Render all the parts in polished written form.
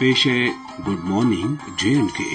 पेश है good morning J&K।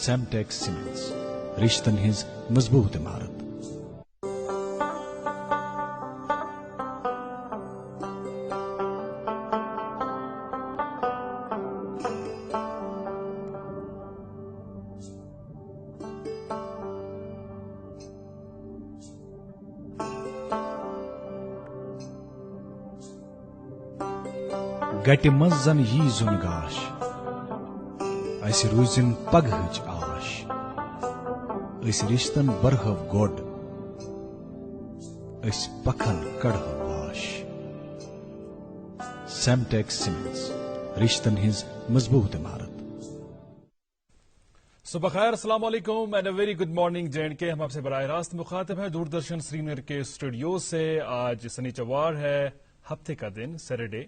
سیمٹیک cements رشتن ہز مضبوط عمارت۔ گٹہ مز زن یی زون گاش اس روزن پگہچ آش اس رشتن برہو گوڈ اس پکھن کڑہو واش۔ سیمٹیک سیمنٹس رشتن ہز مضبوط عمارت۔ صبح خیر، السلام علیکم and a very good morning J&K۔ ہم آپ سے براہ راست مخاطب ہیں دوردرشن سری نگر کے اسٹوڈیو سے۔ آج سنیچروار ہے، ہفتے کا دن سیٹرڈے،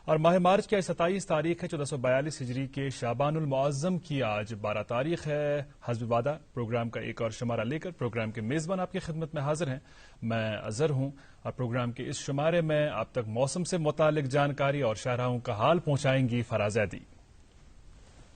اور ماہ مارچ کی 27 تاریخ ہے 1442 ہجری کے شعبان المعظم کی آج 12 تاریخ ہے۔ حسب وعدہ پروگرام کا ایک اور شمارہ لے کر پروگرام کے میزبان آپ کی خدمت میں حاضر ہیں۔ میں اظہر ہوں، اور پروگرام کے اس شمارے میں آپ تک موسم سے متعلق جانکاری اور شاہراہوں کا حال پہنچائیں گی فرازیدی۔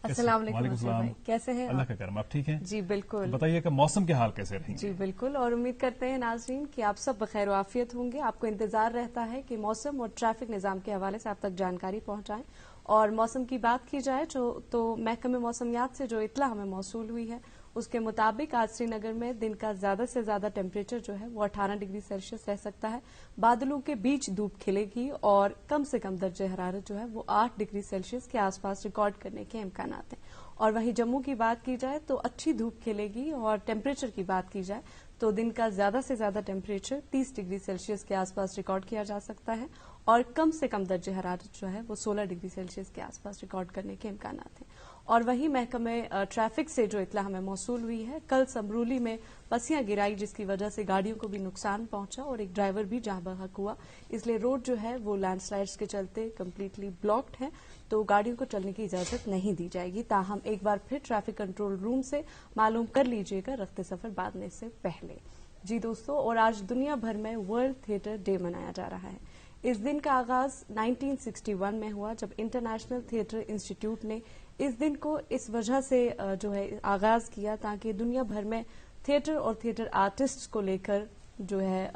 السلام علیکم وعلیکم السلام، کیسے ہیں؟ اللہ کا کرم، آپ ٹھیک ہیں؟ جی بالکل۔ بتائیے کہ موسم کے حال کیسے رہیں گے؟ جی بالکل، اور امید کرتے ہیں ناظرین کہ آپ سب بخیر و عافیت ہوں گے۔ آپ کو انتظار رہتا ہے کہ موسم اور ٹریفک نظام کے حوالے سے آپ تک جانکاری پہنچائیں، اور موسم کی بات کی جائے تو محکمہ موسمیات سے جو اطلاع ہمیں موصول ہوئی ہے اس کے مطابق آج سری نگر میں دن کا زیادہ سے زیادہ ٹیمپریچر جو ہے وہ 18 ڈگری سیلسیس رہ سکتا ہے۔ بادلوں کے بیچ دھوپ کھلے گی اور کم سے کم درجہ حرارت جو ہے وہ 8 ڈگری سیلسیس کے آس پاس ریکارڈ کرنے کے امکانات ہیں۔ اور وہیں جموں کی بات کی جائے تو اچھی دھوپ کھلے گی، اور ٹیمپریچر کی بات کی جائے تو دن کا زیادہ سے زیادہ ٹیمپریچر 30 ڈگری سیلسیس کے آس پاس ریکارڈ کیا جا سکتا ہے، اور کم سے کم درجہ حرارت جو ہے وہ 16 ڈگری سیلسیس کے آس پاس ریکارڈ کرنے کے امکانات ہیں۔ اور وہیں محکمہ ٹریفک سے جو اطلاع ہمیں موصول ہوئی ہے، کل سمرولی میں پسیاں گرائی جس کی وجہ سے گاڑیوں کو بھی نقصان پہنچا اور ایک ڈرائیور بھی جاں بحق ہوا، اس لیے روڈ جو ہے وہ لینڈ سلائڈز کے چلتے کمپلیٹلی بلاکڈ ہے، تو گاڑیوں کو چلنے کی اجازت نہیں دی جائے گی۔ تاہم ایک بار پھر ٹریفک کنٹرول روم سے معلوم کر لیجیے گا رخت سفر باندھنے سے پہلے۔ جی دوستو، اور آج دنیا بھر میں ورلڈ تھیٹر ڈے منایا جا رہا ہے۔ اس دن کا آغاز 1961 میں ہوا، جب انٹرنیشنل تھیٹر انسٹیٹیوٹ نے اس دن کو اس وجہ سے جو ہے آغاز کیا تاکہ دنیا بھر میں تھیٹر اور تھیٹر آرٹسٹ کو لے کر جو ہے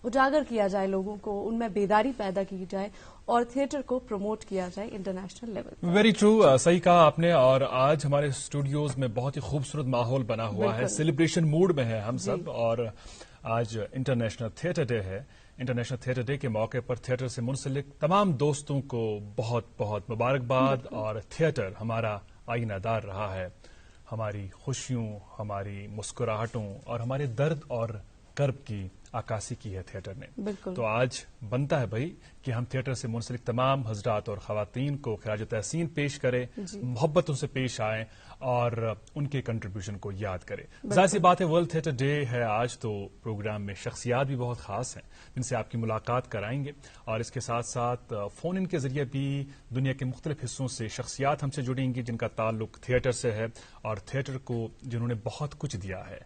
اجاگر کیا جائے، لوگوں کو ان میں بیداری پیدا کی جائے اور تھیٹر کو پروموٹ کیا جائے انٹرنیشنل لیول۔ ویری ٹرو، صحیح کہا آپ نے، اور آج ہمارے اسٹوڈیوز میں بہت ہی خوبصورت ماحول بنا ہوا ہے، سیلیبریشن موڈ میں ہے ہم سب، اور آج انٹرنیشنل تھیٹر ڈے ہے۔ انٹرنیشنل تھیٹر ڈے کے موقع پر تھیٹر سے منسلک تمام دوستوں کو بہت بہت مبارکباد، اور تھیٹر ہمارا آئینہ دار رہا ہے، ہماری خوشیوں، ہماری مسکراہٹوں اور ہمارے درد اور کرب کی عکاسی کی ہے تھیٹر نے۔ تو آج بنتا ہے بھائی کہ ہم تھیٹر سے منسلک تمام حضرات اور خواتین کو خراج تحسین پیش کریں، محبت ان سے پیش آئیں اور ان کے کنٹریبیوشن کو یاد کریں۔ ظاہر سی بات ہے ورلڈ تھیٹر ڈے ہے آج، تو پروگرام میں شخصیات بھی بہت خاص ہیں جن سے آپ کی ملاقات کرائیں گے، اور اس کے ساتھ ساتھ فون ان کے ذریعے بھی دنیا کے مختلف حصوں سے شخصیات ہم سے جڑیں گی جن کا تعلق تھیٹر سے ہے، اور تھیٹر کو جنہوں نے بہت کچھ دیا ہے۔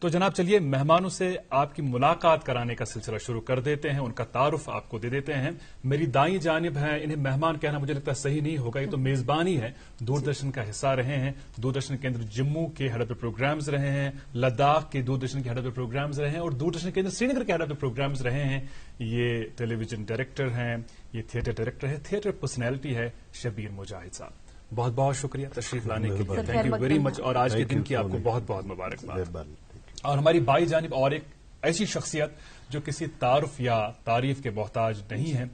تو جناب چلیے مہمانوں سے آپ کی ملاقات کرانے کا سلسلہ شروع کر دیتے ہیں، ان کا تعارف آپ کو دے دیتے ہیں. میری دائیں جانب ہے، انہیں مہمان کہنا مجھے لگتا ہے صحیح نہیں ہوگا، یہ تو میزبانی ہے. دوردرشن کا حصہ رہے ہیں، دوردرشن کیندر جموں کے ہیڈ آف دا پروگرامز رہے ہیں، لداخ کے دوردرشن کے ہیڈ آف دا پروگرامز رہے ہیں، اور دوردرشن کیندر سری نگر کے ہیڈ آف دا پروگرامز رہے ہیں. یہ ٹیلی ویژن ڈائریکٹر ہیں، یہ تھیٹر ڈائریکٹر ہے، تھیٹر پرسنالٹی ہے شبیر مجاہد صاحب. بہت بہت شکریہ تشریف لانے کے لیے، تھینک یو ویری مچ، اور آج کے دن کی آپ کو بہت بہت مبارکباد. اور ہماری بائی جانب اور ایک ایسی شخصیت جو کسی تعارف یا تعریف کے محتاج نہیں ہے،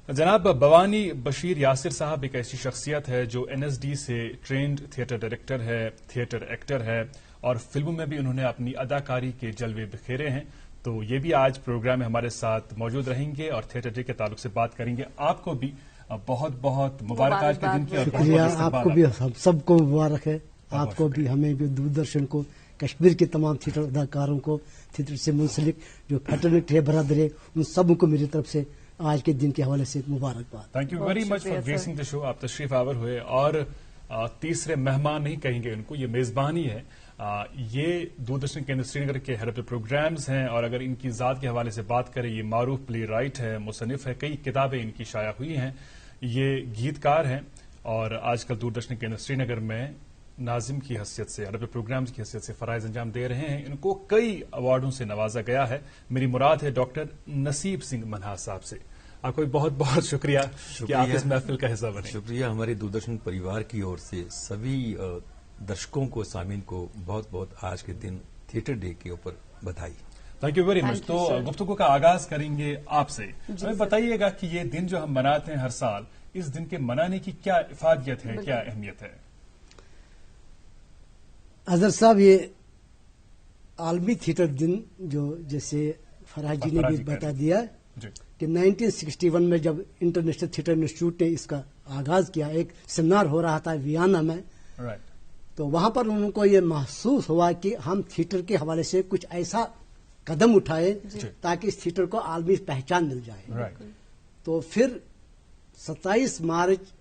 جناب بوانی بشیر یاسر صاحب ایک ایسی شخصیت ہے جو NSD سے ٹرینڈ تھیٹر ڈائریکٹر ہے، تھیٹر ایکٹر ہے، اور فلموں میں بھی انہوں نے اپنی اداکاری کے جلوے بکھیرے ہیں. تو یہ بھی آج پروگرام میں ہمارے ساتھ موجود رہیں گے اور تھیٹر ڈے کے تعلق سے بات کریں گے. آپ کو بھی بہت بہت مبارک آج کے دن کی، اور شکریہ. آپ کو بھی ہم سب کو مبارک ہے، آپ کو بھی، ہمیں بھی، دوردرشن کو، کشمیر کے تمام تھیٹر اداکاروں کو، تھیٹر سے منسلک جو فیٹرنیٹ ہے، برادر ہے، ان سب کو میری طرف سے آج کے دن کے حوالے سے مبارکباد. Thank you very much for gracing the show. آپ تشریف آور ہوئے، اور تیسرے مہمان نہیں کہیں گے ان کو، یہ میزبانی ہے. یہ دوردرشن کیندر سری نگر کے ہیڈ آف دا پروگرامز ہیں، اور اگر ان کی ذات کے حوالے سے بات کریں، یہ معروف پلے رائٹ ہے، مصنف ہے، کئی کتابیں ان کی شائع ہوئی ہیں. یہ گیتکار ہیں، اور آج کل دوردرشن کیندر سری نگر میں ناظم کی حیثیت سے، ہیڈ آف دا پروگرامز کی حیثیت سے فرائض انجام دے رہے ہیں. ان کو کئی ایوارڈوں سے نوازا گیا ہے. میری مراد ہے ڈاکٹر نصیب سنگھ منہا صاحب سے. آپ کو بہت بہت شکریہ کہ آپ اس محفل کا حصہ بنے. شکریہ. ہمارے دوردرشن پریوار کی اور سے سبھی درشکوں کو، سامعین کو بہت بہت آج کے دن تھیٹر ڈے کے اوپر بدھائی. Thank you very much. تو گفتگو کا آغاز کریں گے آپ سے. ہمیں بتائیے گا کہ یہ دن جو ہم مناتے ہیں ہر سال، اس دن کے منانے کی کیا افادیت ہے، کیا اہمیت ہے؟ اظہر صاحب، یہ عالمی تھیٹر دن جو جیسے فراز جی نے بھی بتا دیا کہ 1961 میں جب انٹرنیشنل تھیٹر انسٹیٹیوٹ نے اس کا آغاز کیا، ایک سیمینار ہو رہا تھا ویانا میں، تو وہاں پر ان کو یہ محسوس ہوا کہ ہم تھیٹر کے حوالے سے کچھ ایسا قدم اٹھائے تاکہ اس تھیٹر کو عالمی پہچان مل جائے. تو پھر 27 مارچ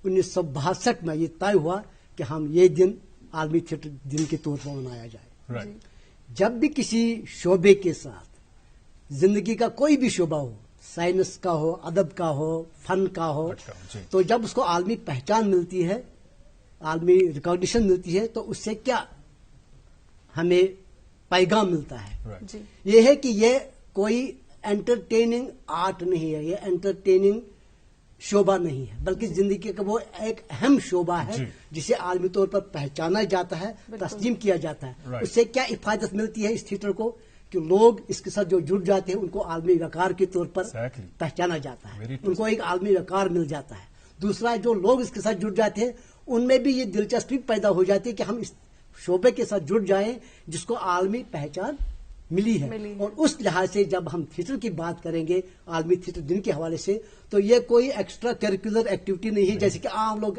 1962 میں یہ طے ہوا کہ ہم یہ دن عالمی تھیٹر دن کے طور پر منایا جائے. جب بھی کسی شعبے کے ساتھ، زندگی کا کوئی بھی شعبہ ہو، سائنس کا ہو، ادب کا ہو، فن کا ہو، تو جب اس کو عالمی پہچان ملتی ہے، عالمی ریکگنیشن ملتی ہے، تو اس سے کیا ہمیں پیغام ملتا ہے؟ یہ ہے کہ یہ کوئی انٹرٹیننگ آرٹ نہیں ہے، یہ انٹرٹیننگ شعبہ نہیں ہے، بلکہ زندگی کا وہ ایک اہم شعبہ ہے جسے عالمی طور پر پہچانا جاتا ہے، تسلیم کیا جاتا ہے. اس سے کیا افادت ملتی ہے اس تھیٹر کو کہ لوگ اس کے ساتھ جو جڑ جاتے ہیں ان کو عالمی وقار کے طور پر پہچانا جاتا ہے، ان کو ایک عالمی وقار مل جاتا ہے. دوسرا، جو لوگ اس کے ساتھ جڑ جاتے ہیں ان میں بھی یہ دلچسپی پیدا ہو جاتی ہے کہ ہم اس شعبے کے ساتھ جڑ جائیں جس کو عالمی پہچان ملی ہے. اور اس لحاظ سے جب ہم تھیٹر کی بات کریں گے عالمی تھیٹر دن کے حوالے سے، تو یہ کوئی ایکسٹرا کریکولر ایکٹیویٹی نہیں ہے جیسے کہ عام لوگ،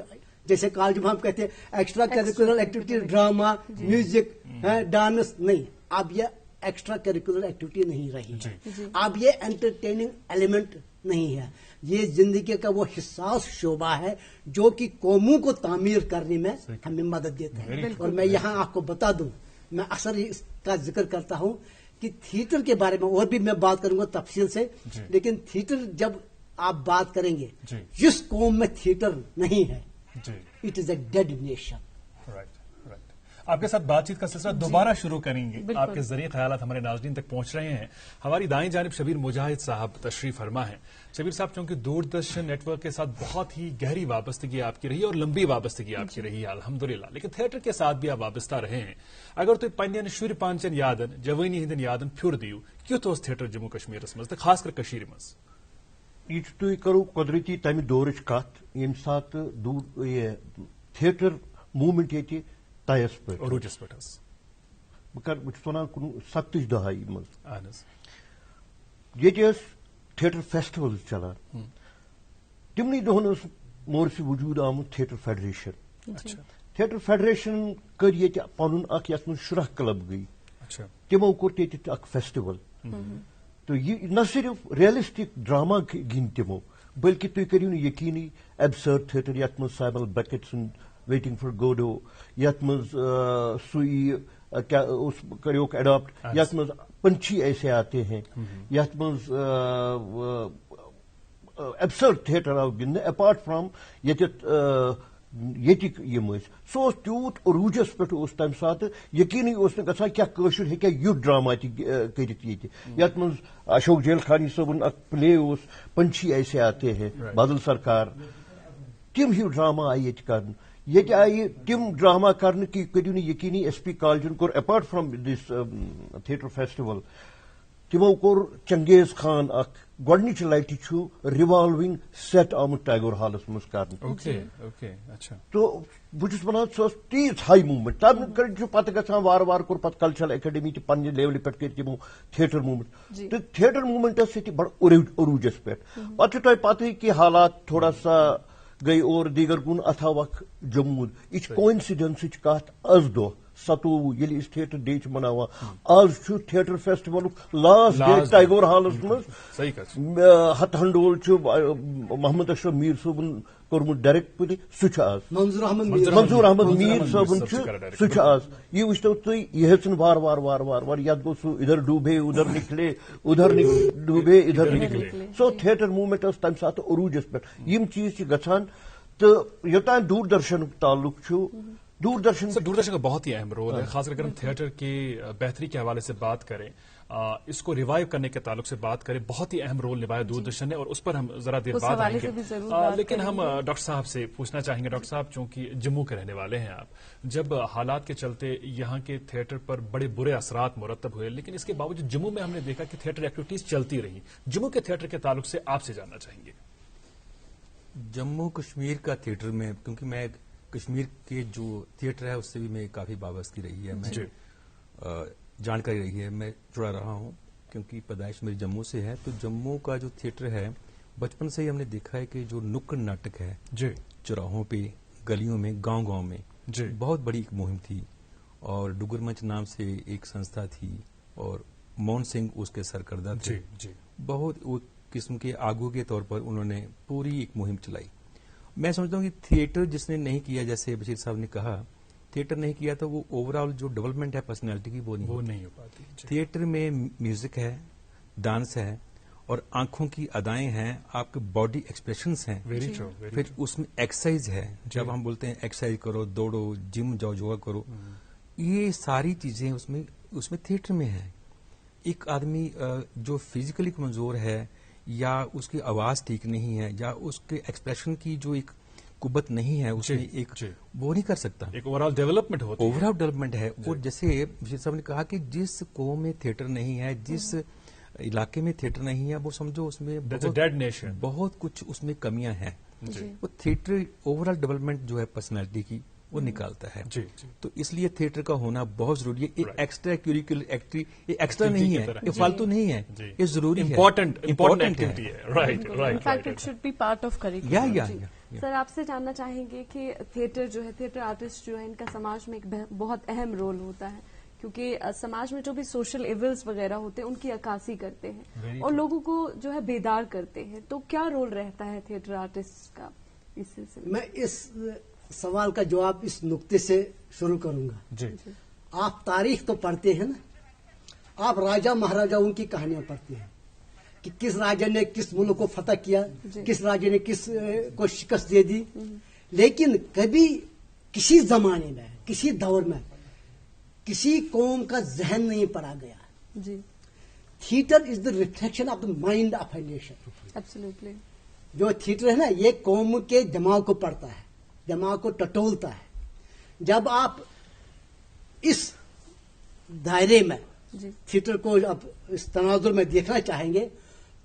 جیسے کالج میں ہم کہتے ہیں extra curricular activity, drama, music, dance. نہیں، اب یہ ایکسٹرا کریکولر ایکٹیویٹی نہیں رہی ہے، اب یہ انٹرٹیننگ ایلیمنٹ نہیں ہے، یہ زندگی کا وہ حساس شعبہ ہے جو کہ قوموں کو تعمیر کرنے میں ہمیں مدد دیتا ہے. اور میں یہاں آپ کو بتا دوں، میں اکثر اس کا ذکر کرتا ہوں کہ تھیٹر کے بارے میں اور بھی میں بات کروں گا تفصیل سے، لیکن تھیٹر جب آپ بات کریں گے، جس قوم میں تھیٹر نہیں ہے، it is a dead nation. آپ کے ساتھ بات چیت کا سلسلہ دوبارہ شروع کریں گے. آپ کے ذریعے خیالات ہمارے ناظرین تک پہنچ رہے ہیں. ہماری دائیں جانب شبیر مجاہد صاحب تشریف فرما ہیں. شبیر صاحب، چونکہ دوردرشن نیٹ ورک کے ساتھ بہت ہی گہری وابستگی آپ کی رہی اور لمبی وابستگی آپ کی رہی ہے الحمدللہ، لیکن تھیٹر کے ساتھ بھی آپ وابستہ رہے ہیں. اگر تھی پنین شر پانچن یادن، جوانی ہندن یادن پھر دیو، کیت اوس تھیٹر جموں کشمیر مز، خاص کر کشیر مز؟ یہ تھی کرو قدرتی تمہ دورچ کت یم سات تھیٹر موومنٹ یہ تیس پہ عروجس پہ بہت ونان 70 دہائی مز یہ تھیٹر فیسٹول چلان. تمنی دہن مورسی وجود آمت تھیٹر فیڈریشن. تھیٹر فیڈریشن کر یہ پن اخ یت من شرح کلب گئی، تمو کور یہ اخ فیسٹول. تو یہ نہ صرف ریئلسٹک ڈرامہ گن تمو، بلکہ تھی کرو یقینی ایبسرڈ تھیٹر یت من سائمل بیکٹ سن ویٹنگ فار گوڈو، یت من سوئی کریوک اڈاپٹ یتھ مز پنچھی ایسے آتے ہیں یتھ مز ایبسرڈ تھیٹر آو گندنے اپارٹ فرام یتک یم سہ اوس تیوت عروجس پہ تمہ سات یقینی اوس نہ گژھان کیا قٲشُر ہیٚکیٛاہ یُتھ ڈرامہ تہِ کٔرِتھ ییٚتہِ یتھ منٛز اشوک جیلخانی صٲبُن اکھ پلے اوس پنچھی ایسے آتے ہیں بادل سرکار تم ہیو ڈرامہ آیہِ ییٚتہِ کرنہٕ ییٚتہِ آیہِ تم ڈرامہ کرنہٕ کہ کٔرِو نہٕ یقینی ایس پی کالجن کوٚر apart from this theatre festival تمو کوٚر چنگیز خان اکھ گۄڈنِچہِ لٹہِ چھُ رِوالوِنگ سیٹ آمُت ٹیگور ہالس منٛز کرنہٕ تو بہٕ چھُس ونان سۄ ٲس تیٖژ ہاے موٗمینٹ تمہِ کٔرۍ چھُ پتہٕ گژھان وارٕ وارٕ کوٚر پتہٕ کلچرل اکیڈمی تہِ پننہِ لیولہِ پٮ۪ٹھ کٔرۍ تِمو تھیٹر موٗمینٹ تہٕ تھیٹر موٗمینٹ ٲس ییٚتہِ بڑٕ عروجس پٮ۪ٹھ پتہٕ چھُ تۄہہِ پتہٕے کہِ حالات تھوڑا سا گٔے اور دیگر کُن اتھ آو اکھ جمود یہِ چھِ کوئنسیڈنسٕچ کتھ از دۄہ 27 ییٚلہِ أسۍ تھیٹر ڈے چھِ مناوان آز چھُ تھیٹر فیسٹولُک لاسٹ ڈے ٹیگور ہالس منٛز ہتھنڈول چھُ محمد اشرف میٖر صٲبن کوٚرمُت ڈایریکٹ پلے سُہ چھُ آز منظور احمد میٖر صٲبن چھُ سُہ چھُ آز یہِ وٕچھتو تُہۍ یہِ ہیٚژٕن وارٕ وارٕ یتھ گوٚو سُہ ادھر ڈوٗبے ادھر نکلے ادھر ڈوٗبے ادھر نکلے سو تھیٹر موٗمینٹ ٲس تمہِ ساتہٕ عروجس پٮ۪ٹھ یِم چیٖز چھِ گژھان تہٕ یوٚتانۍ دوٗردرشنُک تعلق چھُ دوردرشن کا بہت ہی اہم رول ہے، خاص کر اگر ہم تھیٹر کی بہتری کے حوالے سے بات کریں، اس کو ریوائیو کرنے کے تعلق سے بات کریں، بہت ہی اہم رول نبھایا دوردرشن نے اور اس پر ہم ذرا دیر بعد آئیں گے. لیکن ہم ڈاکٹر صاحب سے پوچھنا چاہیں گے، ڈاکٹر صاحب چونکہ جموں کے رہنے والے ہیں آپ، جب حالات کے چلتے یہاں کے تھیٹر پر بڑے برے اثرات مرتب ہوئے، لیکن اس کے باوجود جموں میں ہم نے دیکھا کہ تھیٹر ایکٹیویٹیز چلتی رہی. جموں کے تھیٹر کے تعلق سے آپ سے جاننا چاہیں گے. جموں کشمیر کا تھیٹر میں، کیونکہ میں کشمیر کے جو تھیٹر ہے اس سے بھی میں کافی وابستگی رہی ہے، میں جانکاری رہی ہے، میں جڑا رہا ہوں کیونکہ پیدائش میری جموں سے ہے. تو جموں کا جو تھیٹر ہے بچپن سے ہی ہم نے دیکھا ہے کہ جو نکڑ ناٹک ہے چوراہوں پہ، گلیوں میں، گاؤں گاؤں میں بہت بڑی ایک مہم تھی، اور ڈگر منچ نام سے ایک سنستھا تھی اور مون سنگھ اس کے سرکردہ تھے. بہت قسم کے آگو کے طور پر انہوں نے پوری ایک مہم چلائی. میں سمجھتا ہوں کہ تھیٹر جس نے نہیں کیا، جیسے بشیر صاحب نے کہا تھیٹر نہیں کیا تو وہ اوور آل جو ڈیولپمنٹ ہے پرسنالٹی کی وہ نہیں ہو پاتی. تھیٹر میں میوزک ہے، ڈانس ہے اور آنکھوں کی ادائیں ہیں، آپ کے باڈی ایکسپریشنز ہیں، پھر اس میں ایکسرسائز ہے. جب ہم بولتے ہیں ایکسرسائز کرو، دوڑو، جم جاؤ، یوگا کرو، یہ ساری چیزیں اس میں تھیٹر میں ہیں. ایک آدمی جو فزیکلی کمزور ہے یا اس کی آواز ٹھیک نہیں ہے یا اس کے ایکسپریشن کی جو ایک قوت نہیں ہے اس میں ایک وہ نہیں کر سکتا. ایک اوور آل ڈیولپمنٹ ہے. اور جیسے بشیر صاحب نے کہا کہ جس قوم میں تھیٹر نہیں ہے، جس علاقے میں تھیٹر نہیں ہے، وہ سمجھو اس میں بہت کچھ اس میں کمیاں ہیں. وہ تھیٹر اوور آل ڈیولپمنٹ جو ہے پرسنالٹی کی وہ نکالتا ہے. تو اس لیے تھیٹر کا ہونا بہت ضروری ہے. یہ ایکسٹرا کیوریکولر ایکٹیویٹی، یہ ایکسٹرا نہیں ہے، یہ فالتو نہیں ہے، یہ ضروری ہے، امپورٹنٹ ہے. سر آپ سے جاننا چاہیں گے کہ تھیٹر جو ہے، تھیٹر آرٹسٹ جو ہے، ان کا سماج میں ایک بہت اہم رول ہوتا ہے، کیونکہ سماج میں جو بھی سوشل ایونٹس وغیرہ ہوتے ہیں ان کی عکاسی کرتے ہیں اور لوگوں کو جو ہے بیدار کرتے ہیں. تو کیا رول رہتا ہے تھیٹر آرٹسٹ کا اس سلسلے میں؟ میں اس سوال کا جواب اس نقطے سے شروع کروں گا. آپ تاریخ تو پڑھتے ہیں نا، آپ راجا مہاراجاؤں کی کہانیاں پڑھتے ہیں کہ کس راجا نے کس ملک کو فتح کیا، کس راجا نے کس کو شکست دے دی. لیکن کبھی کسی زمانے میں، کسی دور میں کسی قوم کا ذہن نہیں پڑھا گیا. Theatre is the reflection of the mind of a nation. جو تھیٹر ہے نا، یہ قوم کے دماغ کو پڑھتا ہے، دماغ کو ٹٹولتا ہے. جب آپ اس دائرے میں تھیٹر کو اب اس تناظر میں دیکھنا چاہیں گے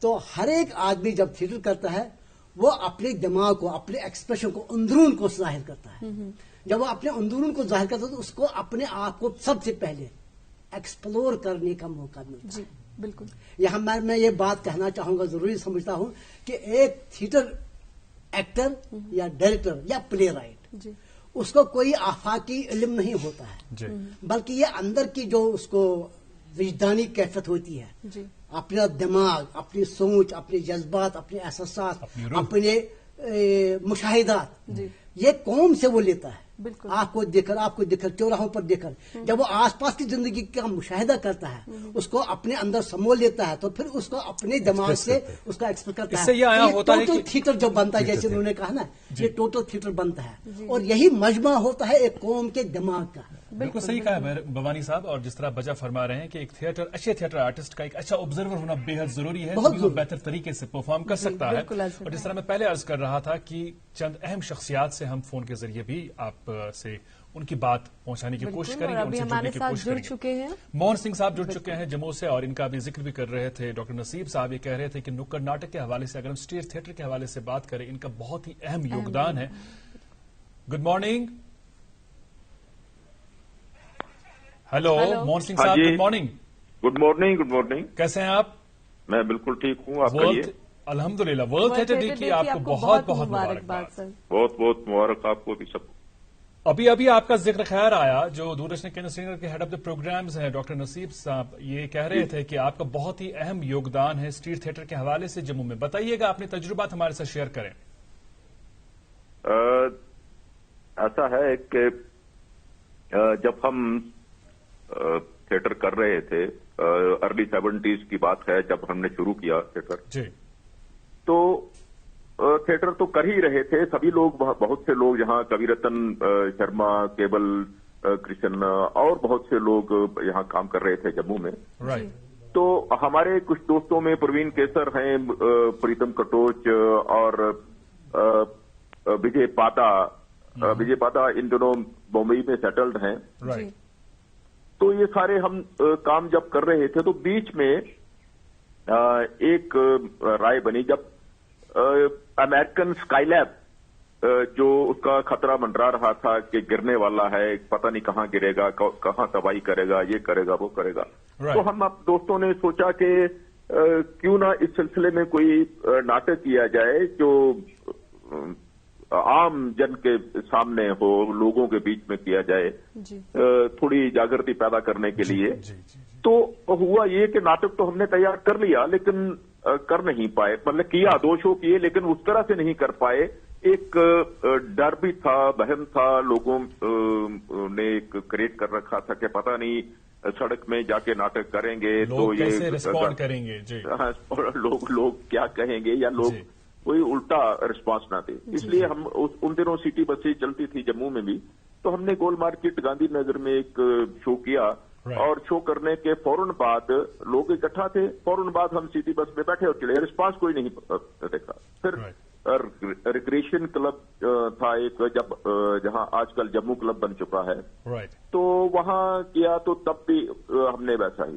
تو ہر ایک آدمی جب تھیٹر کرتا ہے وہ اپنے دماغ کو، اپنے ایکسپریشن کو، اندرون کو ظاہر کرتا ہے. جب وہ اپنے اندرون کو ظاہر کرتا ہے تو اس کو اپنے آپ کو سب سے پہلے ایکسپلور کرنے کا موقع ملتا ہے. بالکل. یہاں میں یہ بات کہنا چاہوں گا، ضروری سمجھتا ہوں کہ ایک تھیٹر ایکٹر یا ڈائریکٹر یا پلے رائٹ، اس کو کوئی آفاقی علم نہیں ہوتا ہے، بلکہ یہ اندر کی جو اس کو وجدانی کیفیت ہوتی ہے، اپنا دماغ، اپنی سوچ، اپنے جذبات، اپنے احساسات، اپنے مشاہدات، یہ قوم سے وہ لیتا ہے. आपको देखकर चौराहों पर देखकर जब वो आसपास की जिंदगी का मुशाहिदा करता है, उसको अपने अंदर समोल लेता है, तो फिर उसको अपने दिमाग से उसका एक्सप्रेस करता है। ये टोटल थिएटर जो बनता है, जैसे उन्होंने कहा ना, ये टोटल थिएटर बनता है, और यही मजमा होता है एक कौम के दिमाग का। बिल्कुल सही कहा है भवानी साहब, और जिस तरह बजा फरमा रहे हैं कि एक अच्छे थिएटर आर्टिस्ट का एक अच्छा ऑब्जर्वर होना बेहद जरूरी है, तभी वो बेहतर तरीके से परफॉर्म कर सकता है। और जिस तरह मैं पहले अर्ज कर रहा था कि चंद अहम शख्सियात से हम फोन के जरिए भी आप से उनकी बात पहुंचाने की कोशिश करेंगे, उनसे जुड़ने की कोशिश करेंगे। मोहन सिंह साहब जुड़ चुके हैं जम्मू से, और इनका भी जिक्र भी कर रहे थे। डॉक्टर नसीब साहब ये कह रहे थे कि नुक्कड़ नाटक के हवाले से, अगर हम स्टेज थिएटर के हवाले से बात करें, इनका बहुत ही अहम योगदान है। Good morning. Hello Mohan Singh साहब, good morning. Good morning, good morning. कैसे हैं आप? मैं बिल्कुल ठीक हूँ, आप कहिए। अल्हम्दुलिल्लाह। वर्ल्ड थिएटर डे की आपको बहुत बहुत मुबारकबाद। बहुत बहुत मुबारक आपको भी सब। अभी आपका जिक्र खैर आया, जो दूरदर्शन केंद्र श्रीनगर के हेड ऑफ द प्रोग्राम्स हैं डॉक्टर नसीब साहब, ये कह रहे थे कि आपका बहुत ही अहम योगदान है स्ट्रीट थिएटर के हवाले से जम्मू में। बताइएगा, अपने तजुर्बात हमारे साथ शेयर करें। ऐसा है कि जब हम थिएटर कर रहे थे, अर्ली 70s की बात है जब हमने शुरू किया थिएटर जी, तो थिएटर तो कर ही रहे थे सभी लोग, बहुत से लोग यहाँ, कविरत्न शर्मा, केवल कृष्ण और बहुत से लोग यहाँ काम कर रहे थे जम्मू में। तो हमारे कुछ दोस्तों में प्रवीण केसर हैं, प्रीतम कटोच और विजय पादा इन दोनों बम्बई में सेटल्ड हैं। तो ये सारे हम काम जब कर रहे थे, तो बीच में एक राय बनी, जब अमेरिकन स्काईलैब जो उसका खतरा मंडरा रहा था कि गिरने वाला है, पता नहीं कहाँ गिरेगा, कहाँ तबाही करेगा, ये करेगा वो करेगा, तो हम अब दोस्तों ने सोचा कि क्यों ना इस सिलसिले में कोई नाटक किया जाए जो आम जन के सामने हो, लोगों के बीच में किया जाए, थोड़ी जागृति पैदा करने के लिए। तो हुआ ये कि नाटक तो हमने तैयार कर लिया, लेकिन कर नहीं पाए, मतलब किया, 2 शो किए, लेकिन उस तरह से नहीं कर पाए। एक डर भी था, बहम था, लोगों ने एक क्रिएट कर रखा था कि पता नहीं सड़क में जाके नाटक करेंगे तो ये कैसे रिस्पॉन्ड करेंगे जी, लोग क्या कहेंगे, या लोग कोई उल्टा रिस्पांस ना दे। इसलिए हम उन दिनों सिटी बसें चलती थी जम्मू में भी, तो हमने गोल मार्केट गांधीनगर में एक शो किया, और शो करने के फौरन बाद लोग इकट्ठा थे, फौरन बाद हम सिटी बस में बैठे और चले, रिस्पांस कोई नहीं देखा। फिर रिक्रिएशन क्लब था एक, जहां आजकल जम्मू क्लब बन चुका है, तो वहां किया, तो तब भी हमने वैसा ही,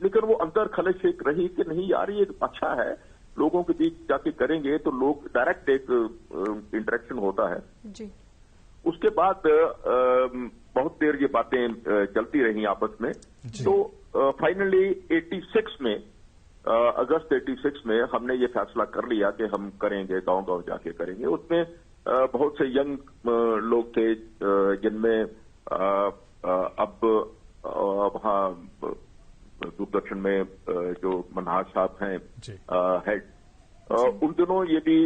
लेकिन वो अंदर खलश एक रही कि नहीं यार ये अच्छा है, लोगों के बीच जाके करेंगे तो लोग डायरेक्ट एक इंटरेक्शन होता है जी। उसके बाद बहुत देर ये बातें चलती रही आपस में, तो फाइनली 86 में, अगस्त 86 में हमने ये फैसला कर लिया कि हम करेंगे, गांव-गांव जाके करेंगे। उसमें बहुत से यंग लोग थे, जिनमें अब वहाँ दूरदर्शन में जो मनहाज साहब हैं हेड, उन दिनों ये भी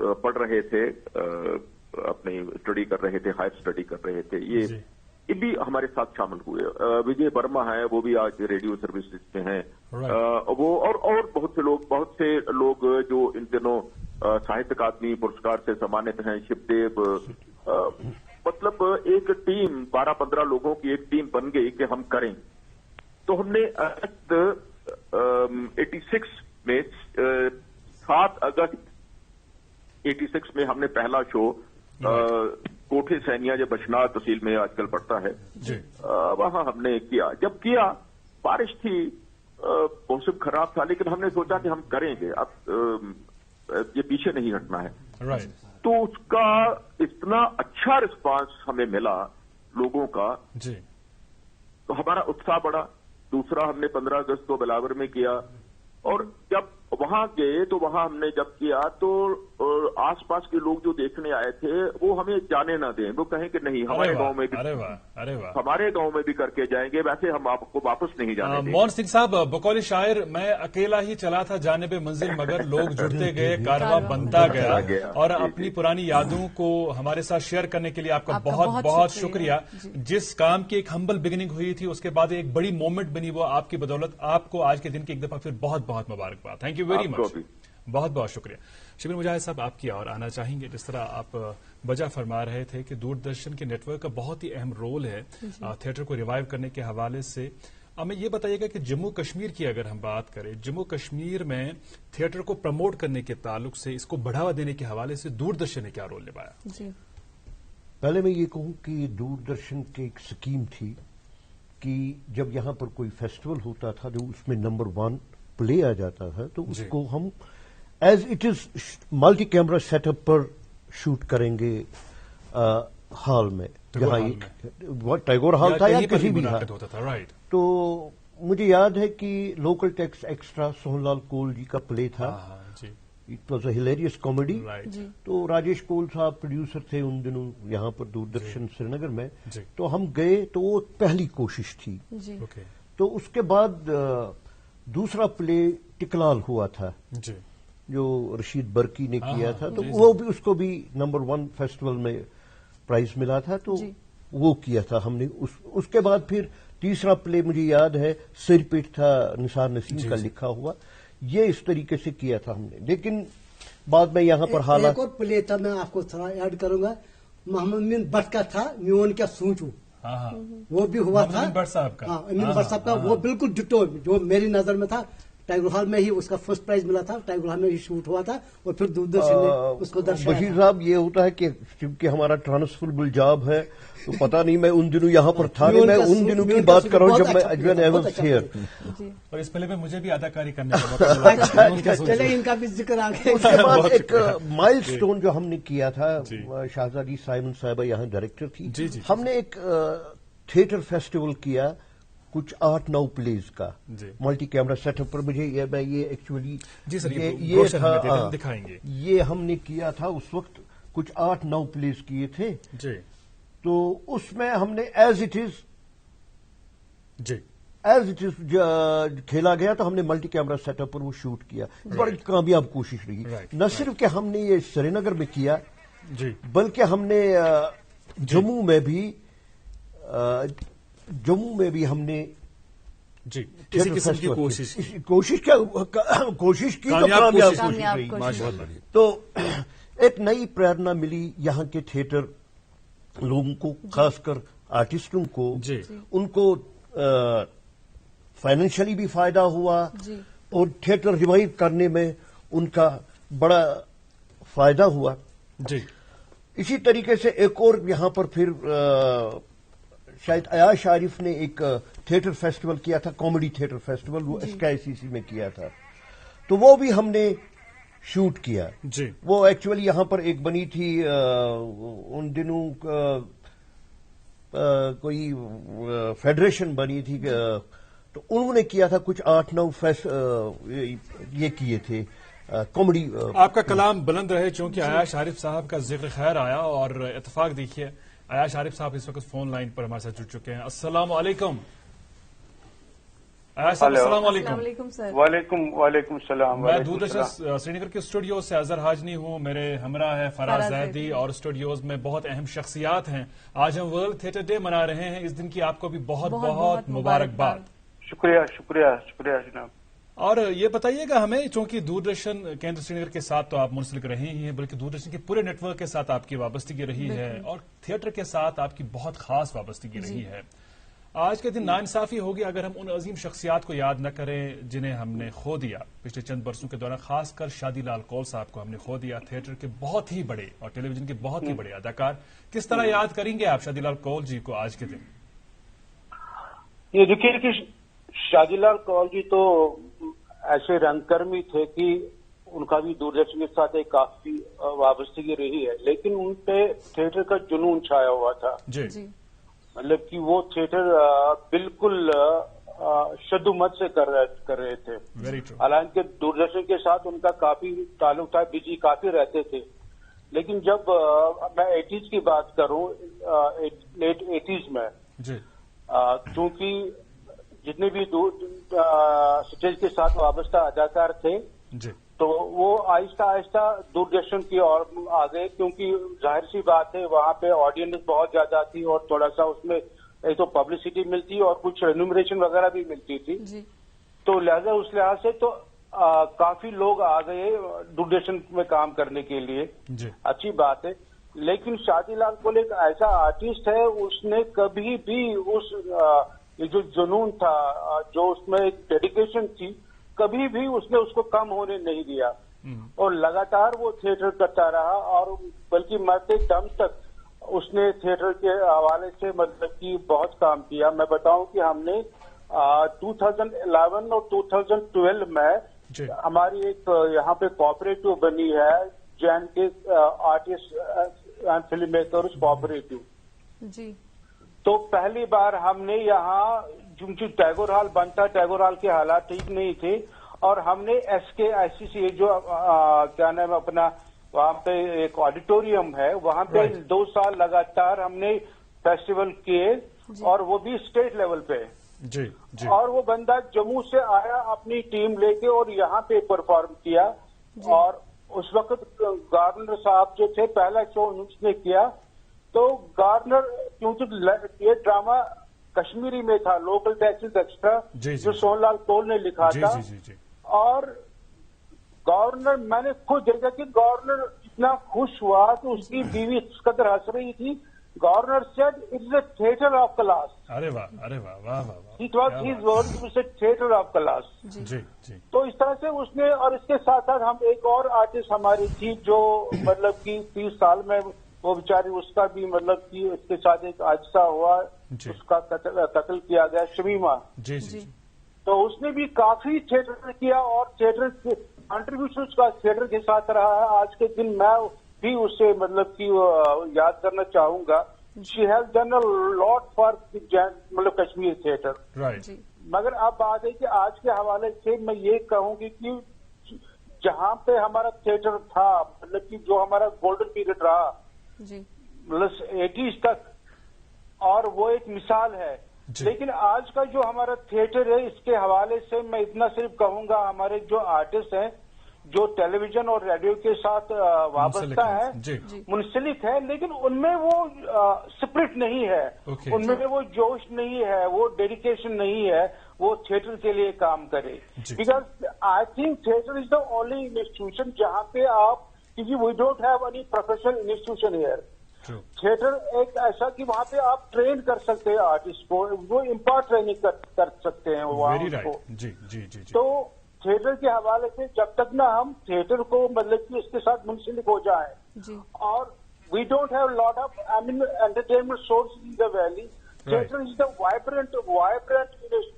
पढ़ रहे थे, अपनी स्टडी कर रहे थे, हायर स्टडी कर रहे थे, ये भी हमारे साथ शामिल हुए। विजय वर्मा है, वो भी आज रेडियो सर्विसेज में हैं, वो और बहुत से लोग जो इन दिनों साहित्य अकादमी पुरस्कार से सम्मानित हैं, शिवदेव, मतलब एक टीम 12-15 लोगों की एक टीम बन गई कि हम करें। तो हमने 86 में 7 अगस्त 86 में हमने पहला शो कोठे सैनिया, जो बशनार तहसील में आजकल पड़ता है, वहां हमने किया। जब किया, बारिश थी, मौसम खराब था, लेकिन हमने सोचा कि हम करेंगे, अब ये पीछे नहीं हटना है। तो उसका इतना अच्छा रिस्पांस हमें मिला लोगों का, तो हमारा उत्साह बढ़ा। दूसरा हमने 15 अगस्त को बिलावर में किया, और जब वहां गए तो वहां हमने जब किया तो आसपास के लोग जो देखने आए थे वो हमें जाने ना दें, वो कहें कि नहीं हमारे गांव में भी, अरे वाह, हमारे गांव में भी करके जाएंगे, वैसे हम आपको वापस नहीं जाने देंगे। मोहन सिंह साहब, बकौल शायर, मैं अकेला ही चला था जानिबे मंजिल, मगर लोग जुड़ते गए, कारवां बनता गया। और अपनी पुरानी यादों को हमारे साथ शेयर करने के लिए आपका बहुत बहुत शुक्रिया। जिस काम की एक हम्बल बिगिनिंग हुई थी उसके बाद एक बड़ी मोमेंट बनी, वो आपकी बदौलत। आपको आज के दिन की एक दफा फिर बहुत बहुत मुबारकबाद। थैंक यू वेरी मच, बहुत बहुत शुक्रिया। शबीर मुजाहिद साहब, आपकी और आना चाहेंगे। जिस तरह आप वजह फरमा रहे थे कि दूरदर्शन के नेटवर्क का बहुत ही अहम रोल है थिएटर को रिवाइव करने के हवाले से, हमें ये बताइएगा कि जम्मू कश्मीर की अगर हम बात करें, जम्मू कश्मीर में थिएटर को प्रमोट करने के ताल्लुक से, इसको बढ़ावा देने के हवाले से दूरदर्शन ने क्या रोल निभाया? जी, पहले मैं ये कहूं कि दूरदर्शन की एक स्कीम थी कि जब यहां पर कोई फेस्टिवल होता था जो उसमें नंबर 1 प्ले आ जाता था तो उसको हम as it is multi camera setup पर शूट करेंगे हॉल में, जहां टैगोर हॉल था या किसी भी हॉल होता था, राइट। तो मुझे याद है कि लोकल टैक्स एक्स्ट्रा सोहनलाल कोल जी का प्ले था, it was a hilarious comedy. तो राजेश कोल साहब प्रोड्यूसर थे उन दिनों यहां पर दूरदर्शन श्रीनगर में, तो हम गए, तो वो पहली कोशिश थी। तो उसके बाद दूसरा प्ले टिकलाल हुआ था जो रशीद बर्की ने किया था, तो वो भी, उसको भी नंबर 1 फेस्टिवल में प्राइज मिला था, तो वो किया था हमने। उसके बाद फिर तीसरा प्ले मुझे याद है सिरपेट था, निसार नसीम का लिखा हुआ, ये इस तरीके से किया था हमने। लेकिन बाद में यहाँ पर हालात, एक और प्ले था, मैं आपको थोड़ा ऐड करूंगा, मोहम्मद मीन भट्ट का था, म्यून क्या सोचू, वो भी हुआ था अमीन भट्ट साहब का। अमीन भट्ट साहब का वो बिल्कुल डिटो जो मेरी नजर में था। टाइगर हॉल में ही उसका फर्स्ट प्राइज मिला था, टाइगर हॉल में ही शूट हुआ था और फिर दूरदर्शन ने उसको दर्शाया। बशीर साहब, ये होता है कि क्योंकि हमारा ट्रांसफरेबल जॉब है तो पता नहीं, मैं उन दिनों यहाँ पर था नहीं, मैं उन दिनों की बात कर रहा हूँ जब मैं अजवन एवज हियर। और इस पहले में मुझे भी अदाकारी करने का मौका मिला। चले, इनका भी जिक्र आ गया। उसके बाद एक माइलस्टोन जो हमने किया था, शाहजादी साइमन साहिबा यहाँ डायरेक्टर थी, हमने एक थिएटर फेस्टिवल किया कुछ 8-9 प्लेज का मल्टी कैमरा सेटअप पर। मुझे ये एक्चुअली ये था, दिखाएंगे, ये हमने किया था उस वक्त, कुछ 8-9 प्लेज किए थे जी। तो उसमें हमने एज इट इज खेला गया, तो हमने मल्टी कैमरा सेटअप पर वो शूट किया। बड़ी कामयाब कोशिश रही। न सिर्फ कि हमने ये श्रीनगर में किया जी, बल्कि हमने जम्मू में भी हमने जी इसी किस्म की कोशिश की तो कामयाब कोशिश रही। तो एक नई प्रेरणा मिली यहाँ के थिएटर लोगों को, खासकर आर्टिस्टों को, उनको फाइनेंशियली भी फायदा हुआ और थिएटर रिवाइव करने में उनका बड़ा फायदा हुआ जी। इसी तरीके से एक और यहाँ पर फिर शायद अयाश आरिफ ने एक थिएटर फेस्टिवल किया था, कॉमेडी थिएटर फेस्टिवल, वो SKICC में किया था, तो वो भी हमने शूट किया जी। वो एक्चुअली यहाँ पर एक बनी थी उन दिनों कोई फेडरेशन बनी थी, तो उन्होंने किया था कुछ 8-9 ये किए थे कॉमेडी। आपका कलाम बुलंद रहे, चूंकि अयाश आरिफ साहब का जिक्र खैर आया, और इत्तेफाक देखिए अयाश आरिफ साहब इस वक्त फोन लाइन पर हमारे साथ जुड़ चुके हैं। अस्सलाम वालेकुम अयाश साहब। अस्सलाम वालेकुम। वालेकुम सलाम। मैं दूरदर्शन श्रीनगर के स्टूडियो से अजहर हाजनी हूँ, मेरे हमरा है फराज जैदी, और स्टूडियोज में बहुत अहम शख्सियात हैं। आज हम वर्ल्ड थिएटर डे मना रहे हैं, इस दिन की आपको भी बहुत बहुत मुबारकबाद। शुक्रिया शुक्रिया शुक्रिया जनाब। और ये बताइएगा हमें, चूंकि दूरदर्शन केंद्र श्रीनगर के साथ तो आप मुंसलिक रहे ही हैं, बल्कि दूरदर्शन के पूरे नेटवर्क के साथ आपकी वाबस्तगी रही है, और थिएटर के साथ आपकी बहुत खास वाबस्तगी रही है। आज के दिन नाइंसाफी होगी अगर हम उन अजीम शख्सियात को याद न करें जिन्हें हमने खो दिया पिछले चंद बरसों के दौरान। खासकर शादी लाल कौल साहब को हमने खो दिया, थिएटर के बहुत ही बड़े और टेलीविजन के बहुत ही बड़े अदाकार। किस तरह याद करेंगे आप शादी लाल कौल जी को आज के दिन? ये देखिए कि शादी लाल कौल जी तो ऐसे रंगकर्मी थे कि उनका भी दूरदर्शन के साथ एक काफी वाबस्तगी रही है, लेकिन उन पे थिएटर का जुनून छाया हुआ था जी। मतलब कि वो थिएटर बिल्कुल शद्दुमत से कर रहे थे। हालांकि दूरदर्शन के साथ उनका काफी ताल्लुक था, बिजी काफी रहते थे। लेकिन जब मैं 80s की बात करूं, लेट 80s में, क्योंकि जितने भी स्टेज के साथ वाबस्ता अदाकार थे तो वो आहिस्ता आहिस्ता दूरदर्शन की ओर आ गए, क्योंकि जाहिर सी बात है वहाँ पे ऑडियंस बहुत ज्यादा थी और थोड़ा सा उसमें एक तो पब्लिसिटी मिलती और कुछ रेन्यूमरेशन वगैरह भी मिलती थी। तो लिहाजा उस लिहाज से तो काफी लोग आ गए दूरदर्शन में काम करने के लिए, अच्छी बात है। लेकिन शादीलाल कोल एक ऐसा आर्टिस्ट है, उसने कभी भी उस ये जो जुनून था, जो उसमें एक डेडिकेशन थी, कभी भी उसने उसको कम होने नहीं दिया और लगातार वो थिएटर करता रहा और बल्कि मरते दम तक उसने थिएटर के हवाले से मतलब कि बहुत काम किया। मैं बताऊं कि हमने 2011 और 2012 में हमारी एक यहाँ पे कोऑपरेटिव बनी है, जैन के artist and film makers cooperative जी। तो पहली बार हमने यहाँ, क्योंकि टैगोर हॉल बनता, टैगोर हॉल के हालात ठीक नहीं थे और हमने SKICC जो क्या नाम अपना वहाँ पे एक ऑडिटोरियम है, वहाँ पे 2 साल लगातार हमने फेस्टिवल किए और वो भी स्टेट लेवल पे जी। और वो बंदा जम्मू से आया अपनी टीम लेके और यहाँ पे परफॉर्म किया और उस वक्त गवर्नर साहब जो थे पहला शो उसने किया। तो गवर्नर, क्योंकि ये ड्रामा कश्मीरी में था, लोकल टैक्सेस एक्स्ट्रा, जो सोनलाल कोल ने लिखा था। और गवर्नर, मैंने खुद देखा कि गवर्नर इतना खुश हुआ कि उसकी बीवी इस कदर हंस रही थी। Governor said it's a theatre of class. अरे वाह, अरे वाह, वाह वाह। It was his word, it's a theatre of class. जी। तो इस तरह से उसने, और इसके साथ साथ हम एक और आर्टिस्ट हमारी थी जो मतलब कि 30 साल में वो बेचारी, उसका भी मतलब कि इसके साथ एक हादसा हुआ, उसका कत्ल किया गया, शमीमा जी। तो उसने भी काफी थिएटर किया और थिएटर कंट्रीब्यूशन का थिएटर के साथ रहा है। आज के दिन मैं भी उससे मतलब कि याद करना चाहूंगा। She has done a lot for मतलब कश्मीर थिएटर, राइट। मगर अब बात है कि आज के हवाले से मैं ये कहूंगी कि जहां पे हमारा थिएटर था, मतलब कि जो हमारा गोल्डन पीरियड रहा मतलब 80s तक, और वो एक मिसाल है। लेकिन आज का जो हमारा थिएटर है, इसके हवाले से मैं इतना सिर्फ कहूंगा, हमारे जो आर्टिस्ट हैं जो टेलीविजन और रेडियो के साथ वाबस्ता है, मुंसलिक है, लेकिन उनमें वो स्पिरिट नहीं है, उनमें वो जोश नहीं है, वो डेडिकेशन नहीं है, वो थिएटर के लिए काम करे। Because I think theatre is the only institution जहां पे आप, क्योंकि we don't have any professional institution here. Theatre एक ऐसा कि वहाँ पे आप ट्रेन कर सकते हैं आर्टिस्ट को, वो इम्पार्ट ट्रेनिंग कर सकते हैं वहाँ को। जी। तो थिएटर के हवाले से जब तक ना हम थिएटर को मतलब कि इसके साथ मुंसलिक हो जाए, और we don't have lot of entertainment source in the valley. Theatre is the vibrant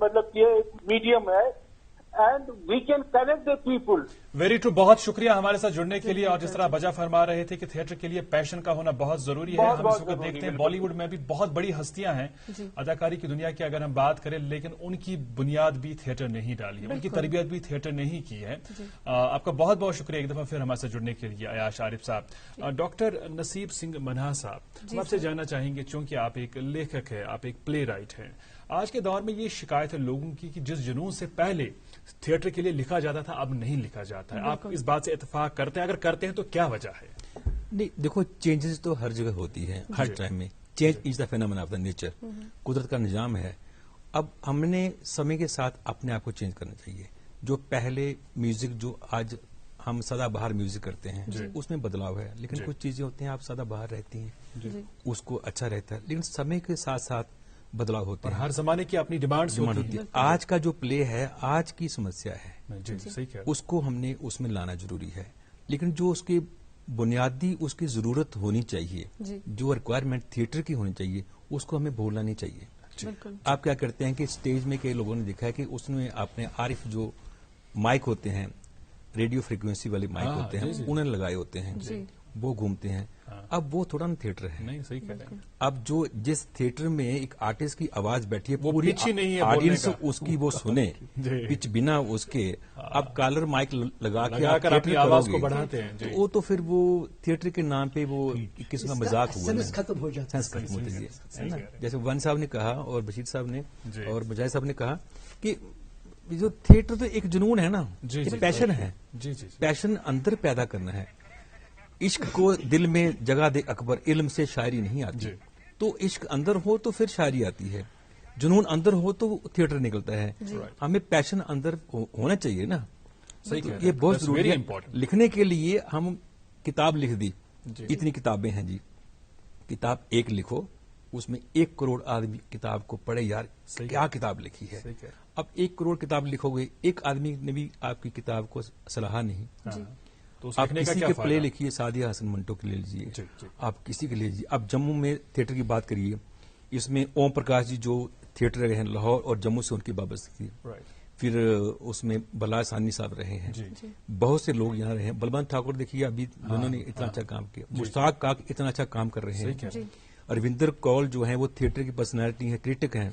मतलब ये मीडियम है and we can connect the people. Very true. बहुत शुक्रिया हमारे साथ जुड़ने के लिए। और जिस तरह बजा फरमा रहे थे कि थिएटर के लिए पैशन का होना बहुत जरूरी है। हम इस वक्त देखते हैं बॉलीवुड में भी बहुत बड़ी हस्तियां हैं अदाकारी की दुनिया की अगर हम बात करें, लेकिन उनकी बुनियाद भी थिएटर ने ही डाली है, उनकी तरबियत भी थिएटर ने ही की है। आपका बहुत बहुत शुक्रिया एक दफा फिर हमारे साथ जुड़ने के लिए अयाश आरिफ साहब। डॉक्टर नसीब सिंह मनहा साहब, हम आपसे जानना चाहेंगे, चूंकि आप एक लेखक है, आप एक प्ले राइट हैं, आज के दौर में ये शिकायत है लोगों की कि जिस जुनून से पहले थिएटर के लिए लिखा जाता था अब नहीं लिखा जाता है। आप इस बात से इत्तेफाक करते हैं? अगर करते हैं तो क्या वजह है? नहीं, देखो, चेंजेस तो हर जगह होती है, हर टाइम में। Change is the phenomena of the nature, कुदरत का निजाम है। अब हमने समय के साथ अपने आप को चेंज करना चाहिए। जो पहले म्यूजिक, जो आज हम सदाबहार म्यूजिक करते हैं, उसमें बदलाव है, लेकिन कुछ चीजें होती हैं आप सदाबहार रहती हैं, उसको अच्छा रहता है, लेकिन समय के साथ साथ बदलाव होते हैं। हर जमाने की अपनी डिमांड्स होती है। आज का जो प्ले है, आज की समस्या है, सही कह, उसको हमने उसमें लाना जरूरी है। लेकिन जो उसकी बुनियादी उसकी जरूरत होनी चाहिए, जो रिक्वायरमेंट थिएटर की होनी चाहिए, उसको हमें भूलना नहीं चाहिए। आप क्या करते हैं कि स्टेज में कई लोगों ने देखा है कि उसमें आपने आरिफ जो माइक होते हैं, रेडियो फ्रीक्वेंसी वाले माइक होते हैं, उन्हें लगाए होते हैं, وہ گھومتے ہیں. اب وہ تھوڑا نا تھیٹر ہے. نہیں صحیح کہہ رہے ہیں. اب جو جس تھیٹر میں ایک آرٹسٹ کی آواز بیٹھی ہے وہ پوری پچ ہی نہیں ہے آڈینس اس کی وہ سنے پچ بنا اس کے. اب کالر مائک لگا کے آپ اپنی آواز کو بڑھاتے ہیں وہ تو پھر وہ تھیٹر کے نام پہ وہ قسم کا مذاق ہوا نا. ختم ہو جاتا ہے. جیسے ون صاحب نے کہا اور بشیر صاحب نے اور مجاہد صاحب نے کہا کہ جو تھیٹر تو ایک جنون ہے نا, پیشن ہے. پیشن اندر پیدا کرنا ہے. عشق کو دل میں جگہ دے اکبر, علم سے شاعری نہیں آتی. تو عشق اندر ہو تو پھر شاعری آتی ہے, جنون اندر ہو تو تھیٹر نکلتا ہے. ہمیں پیشن اندر ہونا چاہیے نا. یہ بہت ضروری ہے. لکھنے کے لیے ہم کتاب لکھ دی, اتنی کتابیں ہیں جی. کتاب ایک لکھو, اس میں 1 کروڑ آدمی کتاب کو پڑھے. یار کیا کتاب لکھی ہے. اب 1 کروڑ کتاب لکھو گے, ایک آدمی نے بھی آپ کی کتاب کو سراہا نہیں. آپ کسی کے پلے لکھیے, سعدیہ حسن منٹو کے لے لیجیے, آپ کسی کے لے لیجیے. اب جموں میں تھیٹر کی بات کریے, اس میں اوم پرکاش جی جو تھیٹر رہے ہیں لاہور اور جموں سے ان کی وابستگی. پھر اس میں بلا ثانی صاحب رہے ہیں, بہت سے لوگ یہاں رہے ہیں. بلبنت ٹھاکر دیکھیے ابھی انہوں نے اتنا اچھا کام کیا. مشتاق کاک اتنا اچھا کام کر رہے ہیں. اروندر کول جو ہیں وہ تھیٹر کی پرسنالٹی ہیں, کریٹک ہیں.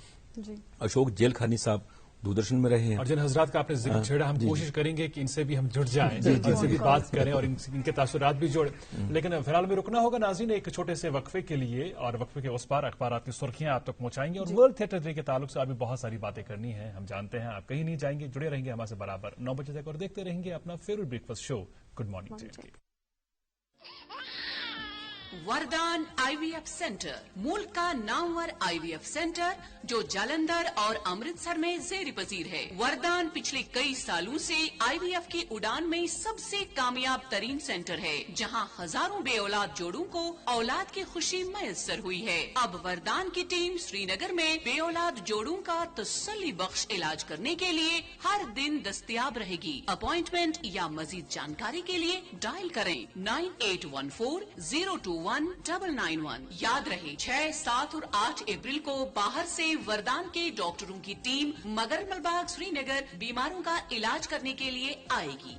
اشوک جیل خانی صاحب دوردرشن میں رہے ہیں. اور جن حضرات کا آپ نے ذکر چھیڑا, ہم کوشش کریں گے کہ ان سے بھی ہم جڑ جائیں, ان سے بھی بات کریں اور ان کے تاثرات بھی جوڑیں. لیکن فی الحال میں رکنا ہوگا ناظرین ایک چھوٹے سے وقفے کے لیے, اور وقفے کے اس پار اخبارات کی سرخیاں آپ تک پہنچائیں گے. اور ورلڈ تھیٹر ڈے کے تعلق سے آپ بھی بہت ساری باتیں کرنی ہیں, ہم جانتے ہیں. آپ کہیں نہیں جائیں گے, جڑے رہیں گے ہمارے سے برابر 9 بجے تک, اور دیکھتے رہیں گے اپنا فیوریٹ بریکفاسٹ شو گڈ مارننگ. وردان آئی وی ایف سینٹر ملک کا نامور آئی وی ایف سینٹر جو جالندھر اور امرتسر میں زیر پذیر ہے. وردان پچھلے کئی سالوں سے آئی وی ایف کی اڑان میں سب سے کامیاب ترین سینٹر ہے, جہاں ہزاروں بے اولاد جوڑوں کو اولاد کی خوشی میسر ہوئی ہے. اب وردان کی ٹیم سری نگر میں بے اولاد جوڑوں کا تسلی بخش علاج کرنے کے لیے ہر دن دستیاب رہے گی. اپوائنٹمنٹ یا مزید جانکاری کے لیے ڈائل کریں 9814-021-991. یاد رہے 6, 7 اور 8 اپریل کو باہر سے وردان کے ڈاکٹروں کی ٹیم مگر ملباغ سری نگر بیماروں کا علاج کرنے کے لیے آئے گی.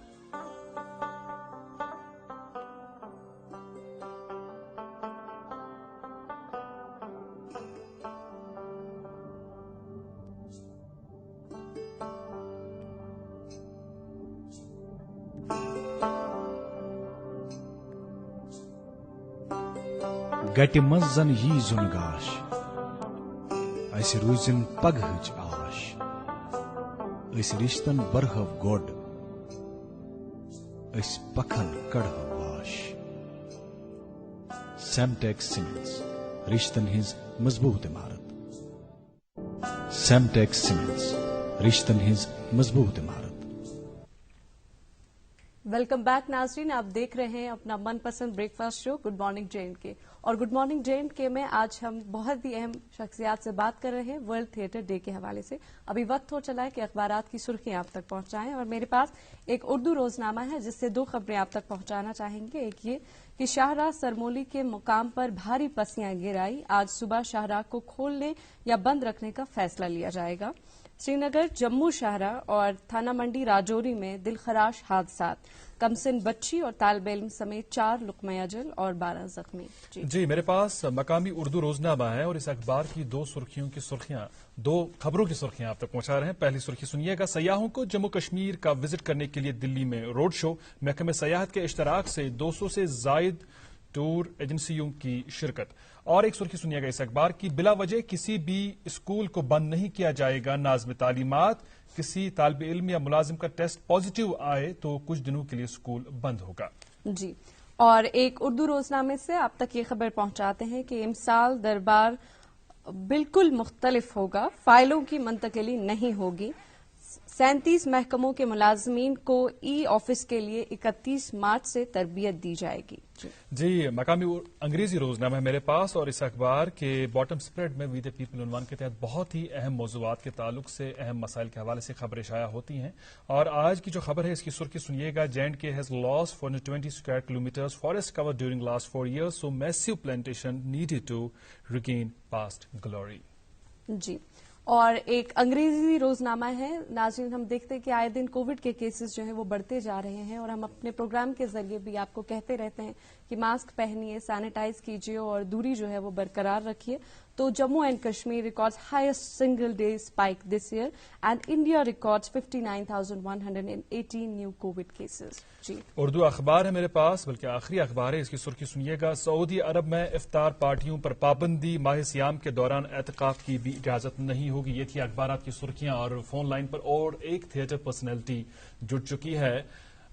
گٹہِ منٛز زن یی زُن گاش اسہِ روٗزِن پگہٕچ آش أسۍ رِشتن برہو گۄڈ أسۍ پکھن کڑہو واش. سیمٹیکس سیمنٹس رشتن ہٕنٛز مضبوٗط عمارت. سیمٹیکس سیمنٹس رشتن ہٕنٛز مضبوٗط عمارت. ویلکم بیک ناظرین, آپ دیکھ رہے ہیں اپنا من پسند بریک فاسٹ شو گڈ مارننگ JNK. اور گڈ مارننگ JNK میں آج ہم بہت ہی اہم شخصیات سے بات کر رہے ہیں ورلڈ تھیٹر ڈے کے حوالے سے. ابھی وقت ہو چلا ہے کہ اخبارات کی سرخیاں آپ تک پہنچائیں, اور میرے پاس ایک اردو روزنامہ ہے جس سے 2 خبریں آپ تک پہنچانا چاہیں گے. ایک یہ کہ شاہراہ سرمولی کے مقام پر بھاری پسیاں گر آئی, آج صبح شاہراہ کو کھولنے یا بند رکھنے کا فیصلہ لیا جائے گا. سری نگر, جموں شاہراہ اور تھانہ منڈی راجوری میں دلخراش حادثات, کمسن بچی اور طالب علم سمیت 4 لقمہ اجل اور 12 زخمی. جی میرے پاس مقامی اردو روزنامہ ہے, اور اس اخبار کی 2 خبروں کی سرخیاں آپ تک پہنچا رہے ہیں. پہلی سرخی سنیے گا, سیاحوں کو جموں کشمیر کا وزٹ کرنے کے لیے دلی میں روڈ شو, محکمہ سیاحت کے اشتراک سے 200 سے زائد ٹور ایجنسیوں کی شرکت. اور ایک سرخی سنیے گا اس اخبار کی, بلا وجہ کسی بھی اسکول کو بند نہیں کیا جائے گا, ناظم تعلیمات, کسی طالب علم یا ملازم کا ٹیسٹ پازیٹو آئے تو کچھ دنوں کے لیے اسکول بند ہوگا. جی, اور ایک اردو روزنامے سے آپ تک یہ خبر پہنچاتے ہیں کہ امسال دربار بالکل مختلف ہوگا, فائلوں کی منتقلی نہیں ہوگی. 37 محکموں کے ملازمین کو ای آفس کے لیے 31 مارچ سے تربیت دی جائے گی. جی مقامی انگریزی روزنامہ ہے میرے پاس, اور اس اخبار کے باٹم سپریڈ میں وی دا پیپل عنوان کے تحت بہت ہی اہم موضوعات کے تعلق سے, اہم مسائل کے حوالے سے خبریں شائع ہوتی ہیں. اور آج کی جو خبر ہے اس کی سرخی سنیے گا, JNK has loss 420 square kilometres forest cover during last 4 years, so massive plantation needed to regain past glory. جی, اور ایک انگریزی روزنامہ ہے ناظرین، ہم دیکھتے ہیں کہ آئے دن کووڈ کے کیسز جو ہیں وہ بڑھتے جا رہے ہیں، اور ہم اپنے پروگرام کے ذریعے بھی آپ کو کہتے رہتے ہیں کہ ماسک پہنیے، سینیٹائز کیجیے اور دوری جو ہے وہ برقرار رکھیے. تو Jammu and Kashmir records highest single day spike this year and India records 59,118 new COVID cases. جی اردو اخبار ہے میرے پاس، بلکہ آخری اخبار ہے، اس کی سرخی سنیے گا. سعودی عرب میں افطار پارٹیوں پر پابندی، ماہ سیام کے دوران اعتکاف کی بھی اجازت نہیں ہوگی. یہ تھی اخبارات کی سرخیاں. اور فون لائن پر اور ایک تھیٹر پرسنالٹی جڑ چکی ہے.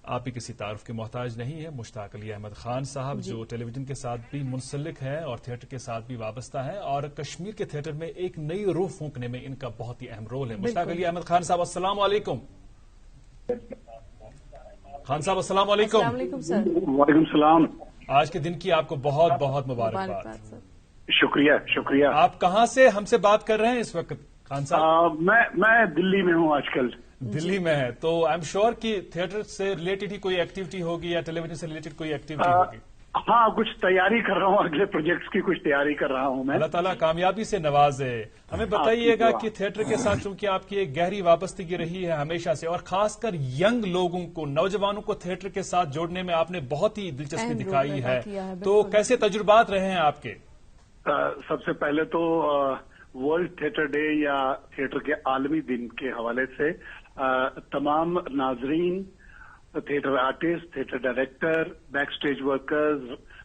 آپ بھی کسی تعارف کے محتاج نہیں ہے، مشتاق علی احمد خان صاحب، جو ٹیلی ویژن کے ساتھ بھی منسلک ہے اور تھیٹر کے ساتھ بھی وابستہ ہے، اور کشمیر کے تھیٹر میں ایک نئی روح پھونکنے میں ان کا بہت ہی اہم رول ہے. مشتاق علی احمد خان صاحب، السلام علیکم. خان صاحب السلام علیکم. وعلیکم السلام. آج کے دن کی آپ کو بہت بہت مبارکباد. شکریہ شکریہ. آپ کہاں سے ہم سے بات کر رہے ہیں اس وقت خان صاحب؟ میں دلی میں ہوں آج کل. دلی میں ہے تو آئی ایم شیور کہ تھیٹر سے ریلیٹڈ ہی کوئی ایکٹیویٹی ہوگی یا ٹیلی ویژن سے ریلیٹڈ کوئی ایکٹیویٹی ہوگی؟ ہاں، کچھ تیاری کر رہا ہوں، اگلے پروجیکٹس کی کچھ تیاری کر رہا ہوں میں. اللہ تعالیٰ کامیابی سے نوازے. ہمیں بتائیے گا کہ تھیٹر کے ساتھ چونکہ آپ کی ایک گہری وابستگی رہی ہے ہمیشہ سے، اور خاص کر ینگ لوگوں کو، نوجوانوں کو تھیٹر کے ساتھ جوڑنے میں آپ نے بہت ہی دلچسپی دکھائی ہے، تو کیسے تجربات رہے ہیں آپ کے؟ سب سے پہلے تو ورلڈ تھیٹر ڈے یا تھیٹر کے عالمی دن کے حوالے سے تمام ناظرین، theatre artist, theatre director, back stage workers,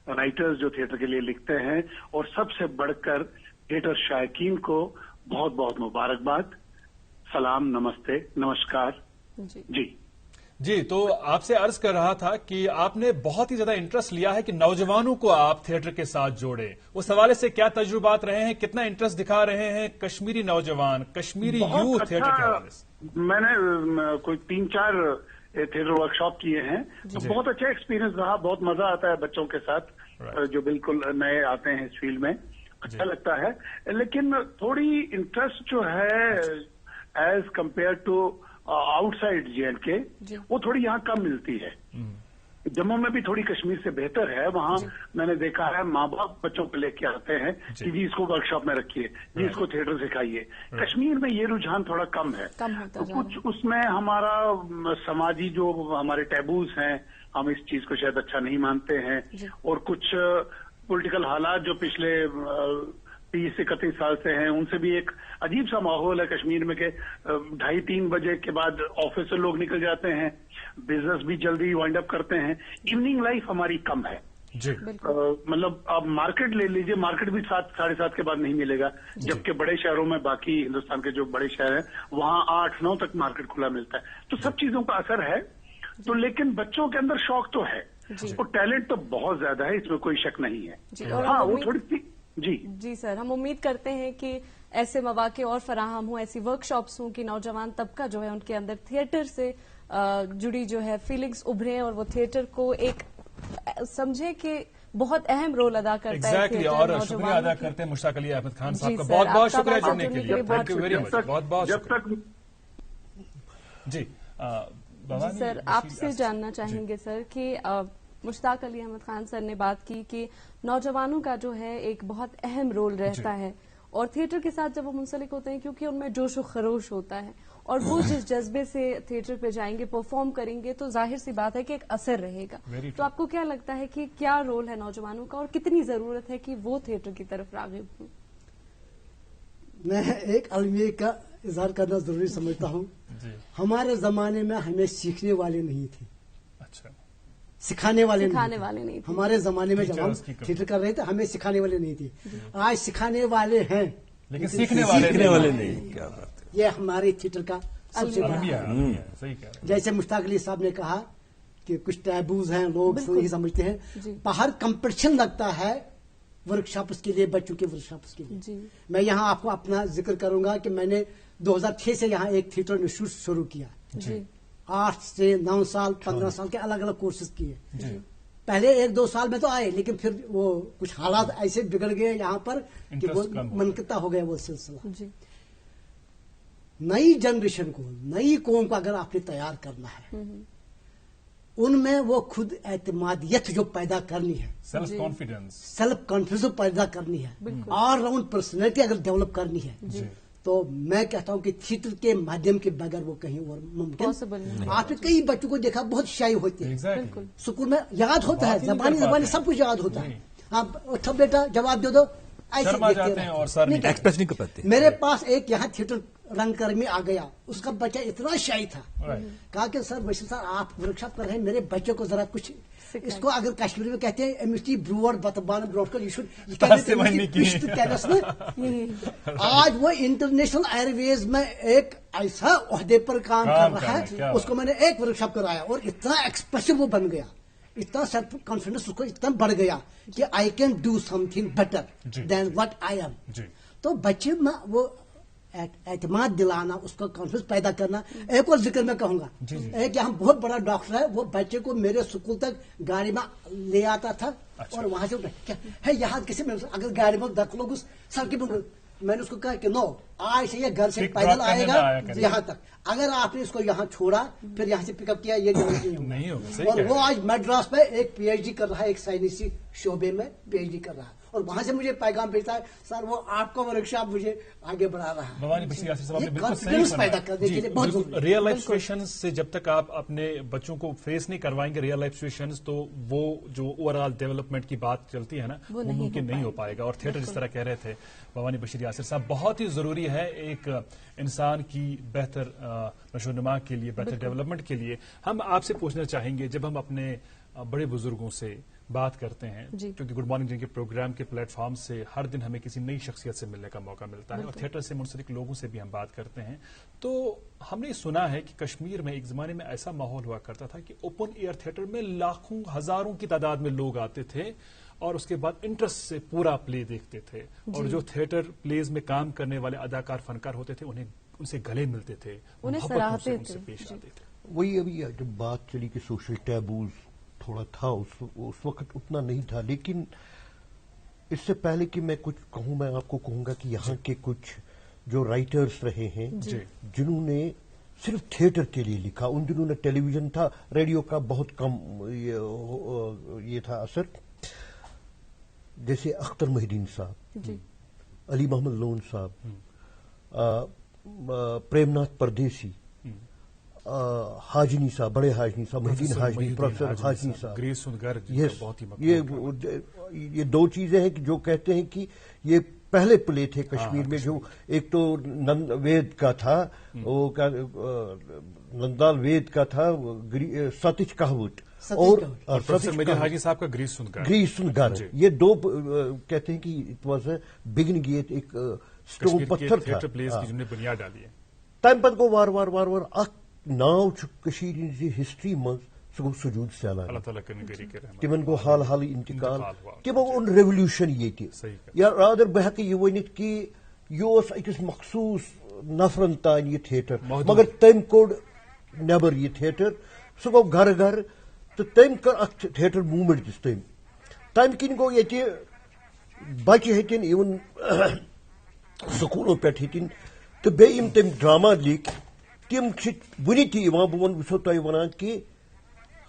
writers جو تھیٹر کے لیے لکھتے ہیں، اور سب سے بڑھ کر تھیٹر شائقین کو بہت بہت مبارکباد، سلام، نمستے، نمسکار. جی تو آپ سے عرض کر رہا تھا کہ آپ نے بہت ہی زیادہ انٹرسٹ لیا ہے کہ نوجوانوں کو آپ تھیٹر کے ساتھ جوڑے. اس حوالے سے کیا تجربات رہے ہیں، کتنا انٹرسٹ دکھا رہے ہیں کشمیری نوجوان، کشمیری یوتھ تھیٹر کے حوالے سے؟ میں نے کوئی 3-4 تھیٹر ورکشاپ کیے ہیں، تو بہت اچھا ایکسپیرینس رہا. بہت مزہ آتا ہے بچوں کے ساتھ جو بالکل نئے آتے ہیں اس فیلڈ میں، اچھا لگتا ہے. لیکن تھوڑی انٹرسٹ جو ہے as compare to outside J and K, وہ تھوڑی یہاں کم ملتی ہے. جموں میں بھی تھوڑی کشمیر سے بہتر ہے. وہاں میں نے دیکھا ہے ماں باپ بچوں کو لے کے آتے ہیں کہ جی اس کو ورکشاپ میں رکھیے، جی اس کو تھیٹر سکھائیے. کشمیر میں یہ رجحان تھوڑا کم ہے. تو کچھ اس میں ہمارا سماجی جو ہمارے ٹیبوز ہیں، ہم اس چیز کو شاید اچھا نہیں مانتے ہیں، اور کچھ پولیٹیکل حالات جو پچھلے 30-31 سال سے ہیں، ان سے بھی ایک عجیب سا ماحول ہے کشمیر میں کہ 2:30-3 بجے کے بعد آفس سے لوگ نکل جاتے ہیں، بزنس بھی جلدی وائنڈ اپ کرتے ہیں. ایوننگ لائف ہماری کم ہے. مطلب آپ مارکیٹ لے لیجئے، مارکیٹ بھی 7-7:30 کے بعد نہیں ملے گا، جبکہ بڑے شہروں میں، باقی ہندوستان کے جو بڑے شہر ہیں وہاں 8-9 تک مارکیٹ کھلا ملتا ہے. تو سب چیزوں کا اثر ہے. تو لیکن بچوں کے اندر شوق تو ہے، اور ٹیلنٹ تو بہت زیادہ ہے، اس میں کوئی شک نہیں ہے. ہاں وہ تھوڑی سی جی سر، ہم امید کرتے ہیں کہ ایسے مواقع اور فراہم ہوں، ایسی ورک شاپس ہوں کہ نوجوان طبقہ جو ہے ان کے اندر تھیٹر سے جڑی جو ہے فیلنگز ابھریں، اور وہ تھیٹر کو ایک سمجھے کہ بہت اہم رول ادا کرتا ہے. ایگزیکٹلی، اور شکریہ ادا کرتے ہیں مشتاق علی احمد خان صاحب کا. بہت بہت شکریہ جڑنے کے لیے. تھینک یو ویری مچ. بہت بہت شکریہ. جی سر، آپ سے جاننا چاہیں گے سر کہ مشتاق علی احمد خان سر نے بات کی کہ نوجوانوں کا جو ہے ایک بہت اہم رول رہتا ہے، اور تھیٹر کے ساتھ جب وہ منسلک ہوتے ہیں کیونکہ ان میں جوش و خروش ہوتا ہے، اور وہ جس جذبے سے تھیٹر پہ جائیں گے، پرفارم کریں گے، تو ظاہر سی بات ہے کہ ایک اثر رہے گا. تو آپ کو کیا لگتا ہے کہ کیا رول ہے نوجوانوں کا، اور کتنی ضرورت ہے کہ وہ تھیٹر کی طرف راغب ہوں؟ میں ایک المیہ کا اظہار کرنا ضروری سمجھتا ہوں. ہمارے زمانے میں ہمیں سیکھنے والے نہیں تھے، سکھانے والے نہیں تھے. ہمارے زمانے میں جب ہم تھیٹر کر رہے تھے ہمیں سکھانے والے نہیں تھے. آج سکھانے والے ہیں لیکن سیکھنے والے نہیں. یہ ہمارے تھیٹر کا سب سے بڑا. جیسے مشتاق علی صاحب نے کہا کہ کچھ ٹیبوز ہیں، لوگ نہیں سمجھتے ہیں. باہر کمپٹیشن لگتا ہے ورک شاپس کے لیے، بچوں کے ورک شاپس کے لیے. میں یہاں آپ کو اپنا ذکر کروں گا کہ میں نے 2006 سے یہاں ایک تھیٹر انسٹیٹیوٹ شروع کیا. 8 سے 9 سال 15 سال کے الگ الگ کورسز کیے. پہلے 1-2 سال میں تو آئے، لیکن پھر وہ کچھ حالات ایسے بگڑ گئے یہاں پر کہ وہ منقطع ہو گیا وہ سلسلہ. نئی جنریشن کو، نئی قوم کو اگر آپ نے تیار کرنا ہے، ان میں وہ خود اعتمادیت جو پیدا کرنی ہے، سیلف کانفیڈنس پیدا کرنی ہے، آل راؤنڈ پرسنالٹی اگر ڈیولپ کرنی ہے، तो मैं कहता हूं कि थिएटर के माध्यम के बगैर वो कहीं और मुमकिन। आपने कई बच्चों को देखा बहुत शाई होते हैं, स्कूल में याद होता है, जबानी सब कुछ याद होता है, आप थब बेटा जवाब दे दो, एक्सप्रेस नहीं कर पाते। मेरे पास एक यहाँ थिएटर रंगकर्मी आ गया, उसका बच्चा इतना शाई था, कहा कि सर वैसे सर आप वर्कशॉप कर रहे हैं, मेरे बच्चे को जरा कुछ इसको अगर कश्मीरी में कहते हैं एमएसटी ब्रूअर बतबान ब्रोडकर आज वो इंटरनेशनल एयरवेज में एक ऐसा ओहदे पर काम कर रहा है, उसको मैंने एक वर्कशॉप कराया और इतना एक्सप्रेसिव वो बन गया, इतना सेल्फ कॉन्फिडेंस उसको इतना बढ़ गया कि I can do something better than what I am. तो बच्चे में वो एतमाद दिलाना, उसका कॉन्फिडेंस पैदा करना। एक और जिक्र मैं कहूंगा, एक यहाँ बहुत बड़ा डॉक्टर है, वो बच्चे को मेरे स्कूल तक गाड़ी में ले आता था और वहां से क्या है यहाँ किसी में अगर गाड़ी में 10 लोग उस सड़क पर, मैंने उसको कहा कि नो आज से ये घर से पैदल आएगा यहाँ तक, अगर आपने इसको यहाँ छोड़ा फिर यहाँ से पिकअप किया ये नहीं होगा। और वो आज मद्रास में एक पीएचडी कर रहा है, एक साइंसी शोबे में पीएचडी कर रहा है, और वहां से मुझे पैगाम भेजता है सर वो आपका वर्कशॉप मुझे आगे बढ़ा रहा है। भवानी बशीर यासिर साहब ने बिल्कुल सही पैदा करने के लिए बहुत रियल लाइफ सिचुएशंस से जब तक आप अपने बच्चों को फेस नहीं करवाएंगे रियल लाइफ सिचुएशंस, तो वो जो ओवरऑल डेवलपमेट की बात चलती है ना वो मुमकिन नहीं हो पाएगा। और थिएटर जिस तरह कह रहे थे भवानी बशीर यासिर साहब, बहुत ही जरूरी है एक इंसान की बेहतर नशोनुमा के लिए, बेहतर डेवलपमेंट के लिए। हम आपसे पूछना चाहेंगे, जब हम अपने बड़े बुजुर्गों से बात करते हैं, क्योंकि गुड मॉर्निंग जिनके प्रोग्राम के प्लेटफॉर्म से हर दिन हमें किसी नई शख्सियत से मिलने का मौका मिलता है, और थिएटर से मुंसलिक लोगों से भी हम बात करते हैं, तो हमने सुना है कि कश्मीर में एक जमाने में ऐसा माहौल हुआ करता था कि ओपन एयर थिएटर में लाखों हजारों की तादाद में लोग आते थे और उसके बाद इंटरेस्ट से पूरा प्ले देखते थे, और जो थिएटर प्लेज में काम करने वाले अदाकार फनकार होते थे उन्हें उनसे गले मिलते थे, उनसे पेश आते थे। वही अभी जब बात चली कि सोशल टैबूज थोड़ा था उस वक्त उतना नहीं था, लेकिन इससे पहले कि मैं कुछ कहूं, मैं आपको कहूंगा कि यहाँ के कुछ जो राइटर्स रहे हैं जिन्होंने सिर्फ थिएटर के लिए लिखा, उन दिनों ने टेलीविजन था, रेडियो का बहुत कम ये था असर, जैसे अख्तर मोहिद्दीन साहब, अली मोहम्मद लोन साहब, प्रेमनाथ परदेसी, हाजनी साहब, बड़े हाजनी साहब, मोहिद्दीन हाजनी, प्रोफेसर हाजनी साहब, ये दो चीजें हैं कि जो कहते हैं कि ये पहले प्ले थे कश्मीर में, जो एक तो वेद का था, वो नंदाल वेद का था, सतीश कहवट, और प्रोफेसर मेजर हाजी साहब का ग्रीस सुनगार, ये दो कहते हैं कि इट वाज अ बिगिनिंग, ये एक स्टोन पत्थर था जिन्होंने बुनियाद डाली है। तम पत गो वार वार वार वार अख नाव हिस्ट्री मज सो सजूद सैलानी, तिमन गो हाल हाल इंतकाल, तिमो उन रेवल्यूशन ये या रादर बह ये वनित कि यह अकिस मखसूस नफरन तान ये थिएटर, मगर तम कोड नबर ये थिएटर, सह गो घर घर, तो तम कर थिएटर मूवमेंट दिस तम किन गो ये बच्चे हेतिन इवन स्कूलों पे हेतिन, तो बेम तम ड्रामा लिख तम वन ती बह वो तुम वन कि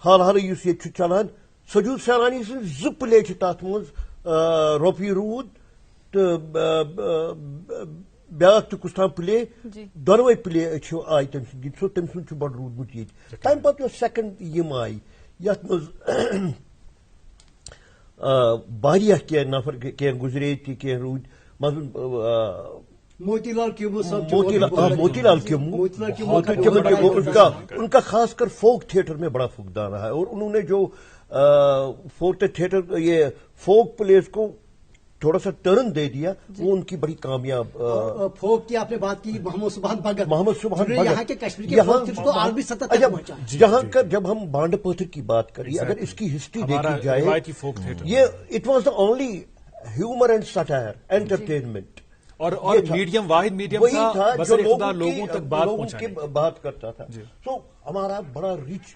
हाल हाल ये चलान, सजूद सैलानी सो प्ले तथ मज रोपी रूद तो ब्या कुछ ताम प्ले, दोनवे प्ले आय तम सो बड़ रूदमुत ये तम पे सेकंड यम आई यथ मज कह नफर कह गुजरे कह रूद मोतीलाल क्यूमो उनका खासकर फोक थिएटर में बड़ा फुकदान रहा है, और उन्होंने जो फोक थिएटर ये फोक प्लेस को थोड़ा सा टर्न दे दिया, वो उनकी बड़ी कामयाब। फोक की आपने बात की, मोहम्मद सुभान भगत, यहाँ के कश्मीर के को आलमी सतह तक पहुंचा। जहाँ का जब हम बांड पत्थर की बात करें, अगर इसकी हिस्ट्री देखी जाए, ये it was the only humour and satire entertainment, और मीडियम वाहिद मीडियम था जो लोगों तक बात करता था। तो हमारा बड़ा रिच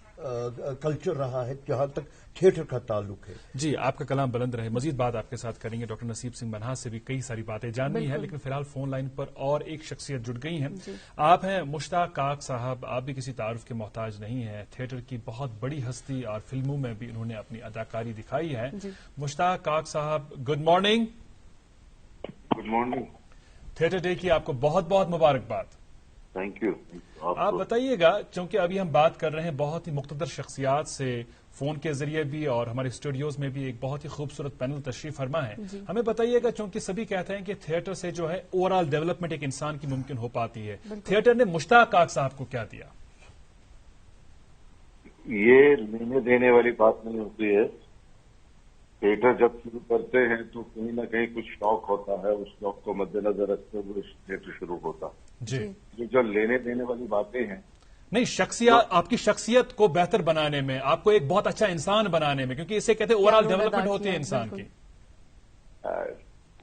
कल्चर रहा है जहां तक थिएटर का ताल्लुक है। जी, आपका कलाम बुलंद रहे। मजीद बात आपके साथ करेंगे, डॉक्टर नसीब सिंह मनहास से भी कई सारी बातें जाननी है, लेकिन फिलहाल फोन लाइन पर और एक शख्सियत जुड़ गई हैं। आप हैं मुश्ताक काक साहब, आप भी किसी तारुफ के मोहताज नहीं है, थिएटर की बहुत बड़ी हस्ती और फिल्मों में भी उन्होंने अपनी अदाकारी दिखाई है। मुश्ताक काक साहब, good morning. Good morning. Theatre day की आपको बहुत बहुत मुबारकबाद। Thank you. आप बताइएगा, क्योंकि अभी हम बात कर रहे हैं बहुत ही मुख्तदर शख्सियात से, फोन के जरिए भी और हमारे स्टूडियोज में भी एक बहुत ही खूबसूरत पैनल तशरीफ फरमा है। हमें बताइएगा, क्योंकि सभी कहते हैं कि थिएटर से जो है ओवरऑल डेवलपमेंट एक इंसान की मुमकिन हो पाती है, थिएटर ने मुश्ताक काक साहब को क्या दिया? ये लेने देने वाली बात नहीं होती है। थिएटर जब शुरू करते हैं तो कहीं ना कहीं कुछ शौक होता है, उस शौक को मद्देनजर रखते हुए थिएटर शुरू होता है जी। ये जो लेने देने वाली बातें हैं, नहीं, शख्सियत, आपकी शख्सियत को बेहतर बनाने में, आपको एक बहुत अच्छा इंसान बनाने में, क्योंकि इसे कहते हैं ओवरऑल डेवलपमेंट होती है इंसान की।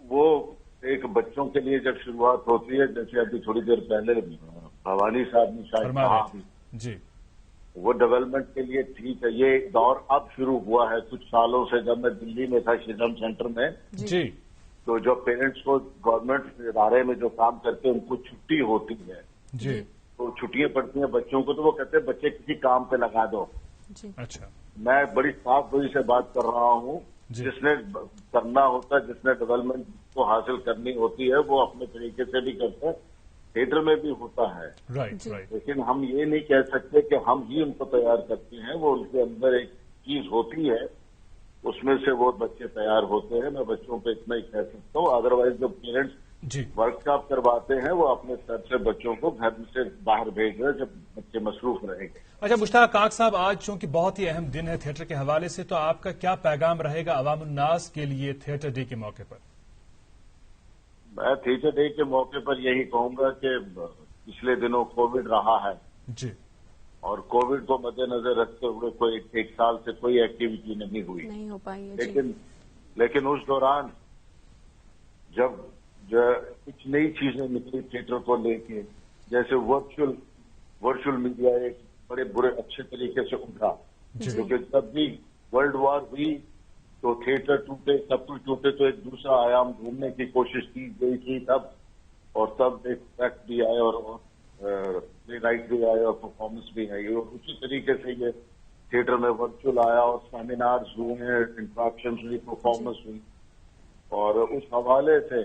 वो एक बच्चों के लिए जब शुरुआत होती है, जैसे अभी थोड़ी देर पहले भवानी साहब ने शायद कहा जी, वो डेवलपमेंट के लिए ठीक है। ये दौर अब शुरू हुआ है कुछ सालों से। जब मैं दिल्ली में था शिजम सेंटर में जी, तो जो पेरेंट्स को गवर्नमेंट इदारे में जो काम करते हैं उनको छुट्टी होती है जी, तो छुट्टियां पड़ती हैं बच्चों को, तो वो कहते हैं बच्चे किसी काम पे लगा दो जी। अच्छा, मैं बड़ी साफ गोई से बात कर रहा हूँ। जिसने करना होता है, जिसने डेवलपमेंट को हासिल करनी होती है, वो अपने तरीके से भी करते हैं, थिएटर में भी होता है। Right right. लेकिन हम ये नहीं कह सकते कि हम ही उनको तैयार करते हैं। वो उनके अंदर एक चीज होती है, उसमें से वो बच्चे तैयार होते हैं। मैं बच्चों पे इतना ही कह सकता हूँ। अदरवाइज जो पेरेंट्स जी वर्कशॉप करवाते हैं वो अपने स्तर से बच्चों को घर से बाहर भेज रहे हैं जब बच्चे मसरूफ रहेंगे। अच्छा, मुश्ताक काक साहब, आज चूंकि बहुत ही अहम दिन है थिएटर के हवाले से, तो आपका क्या पैगाम रहेगा अवाम उन्नास के लिए थिएटर डे के मौके पर? मैं थिएटर डे के मौके पर यही कहूंगा कि पिछले दिनों कोविड रहा है जी, और कोविड को मद्देनजर रखते हुए कोई एक साल से कोई एक्टिविटी नहीं हुई, नहीं हो पाई है। लेकिन उस दौरान जब कुछ नई चीजें निकली थिएटर को लेके, जैसे वर्चुअल मीडिया एक बड़े बुरे अच्छे तरीके से उठा, क्योंकि तब भी वर्ल्ड वॉर हुई तो थिएटर टूटे, सब कुछ टूटे, तो एक दूसरा आयाम ढूंढने की कोशिश की गई थी तब, और तब एक फैक्ट भी आए और प्ले नाइट भी आए और परफॉर्मेंस भी आई, और उसी तरीके से ये थिएटर में वर्चुअल आया और सेमिनार्स हुए, इंट्रैक्शन हुई, परफॉर्मेंस हुई। और उस हवाले से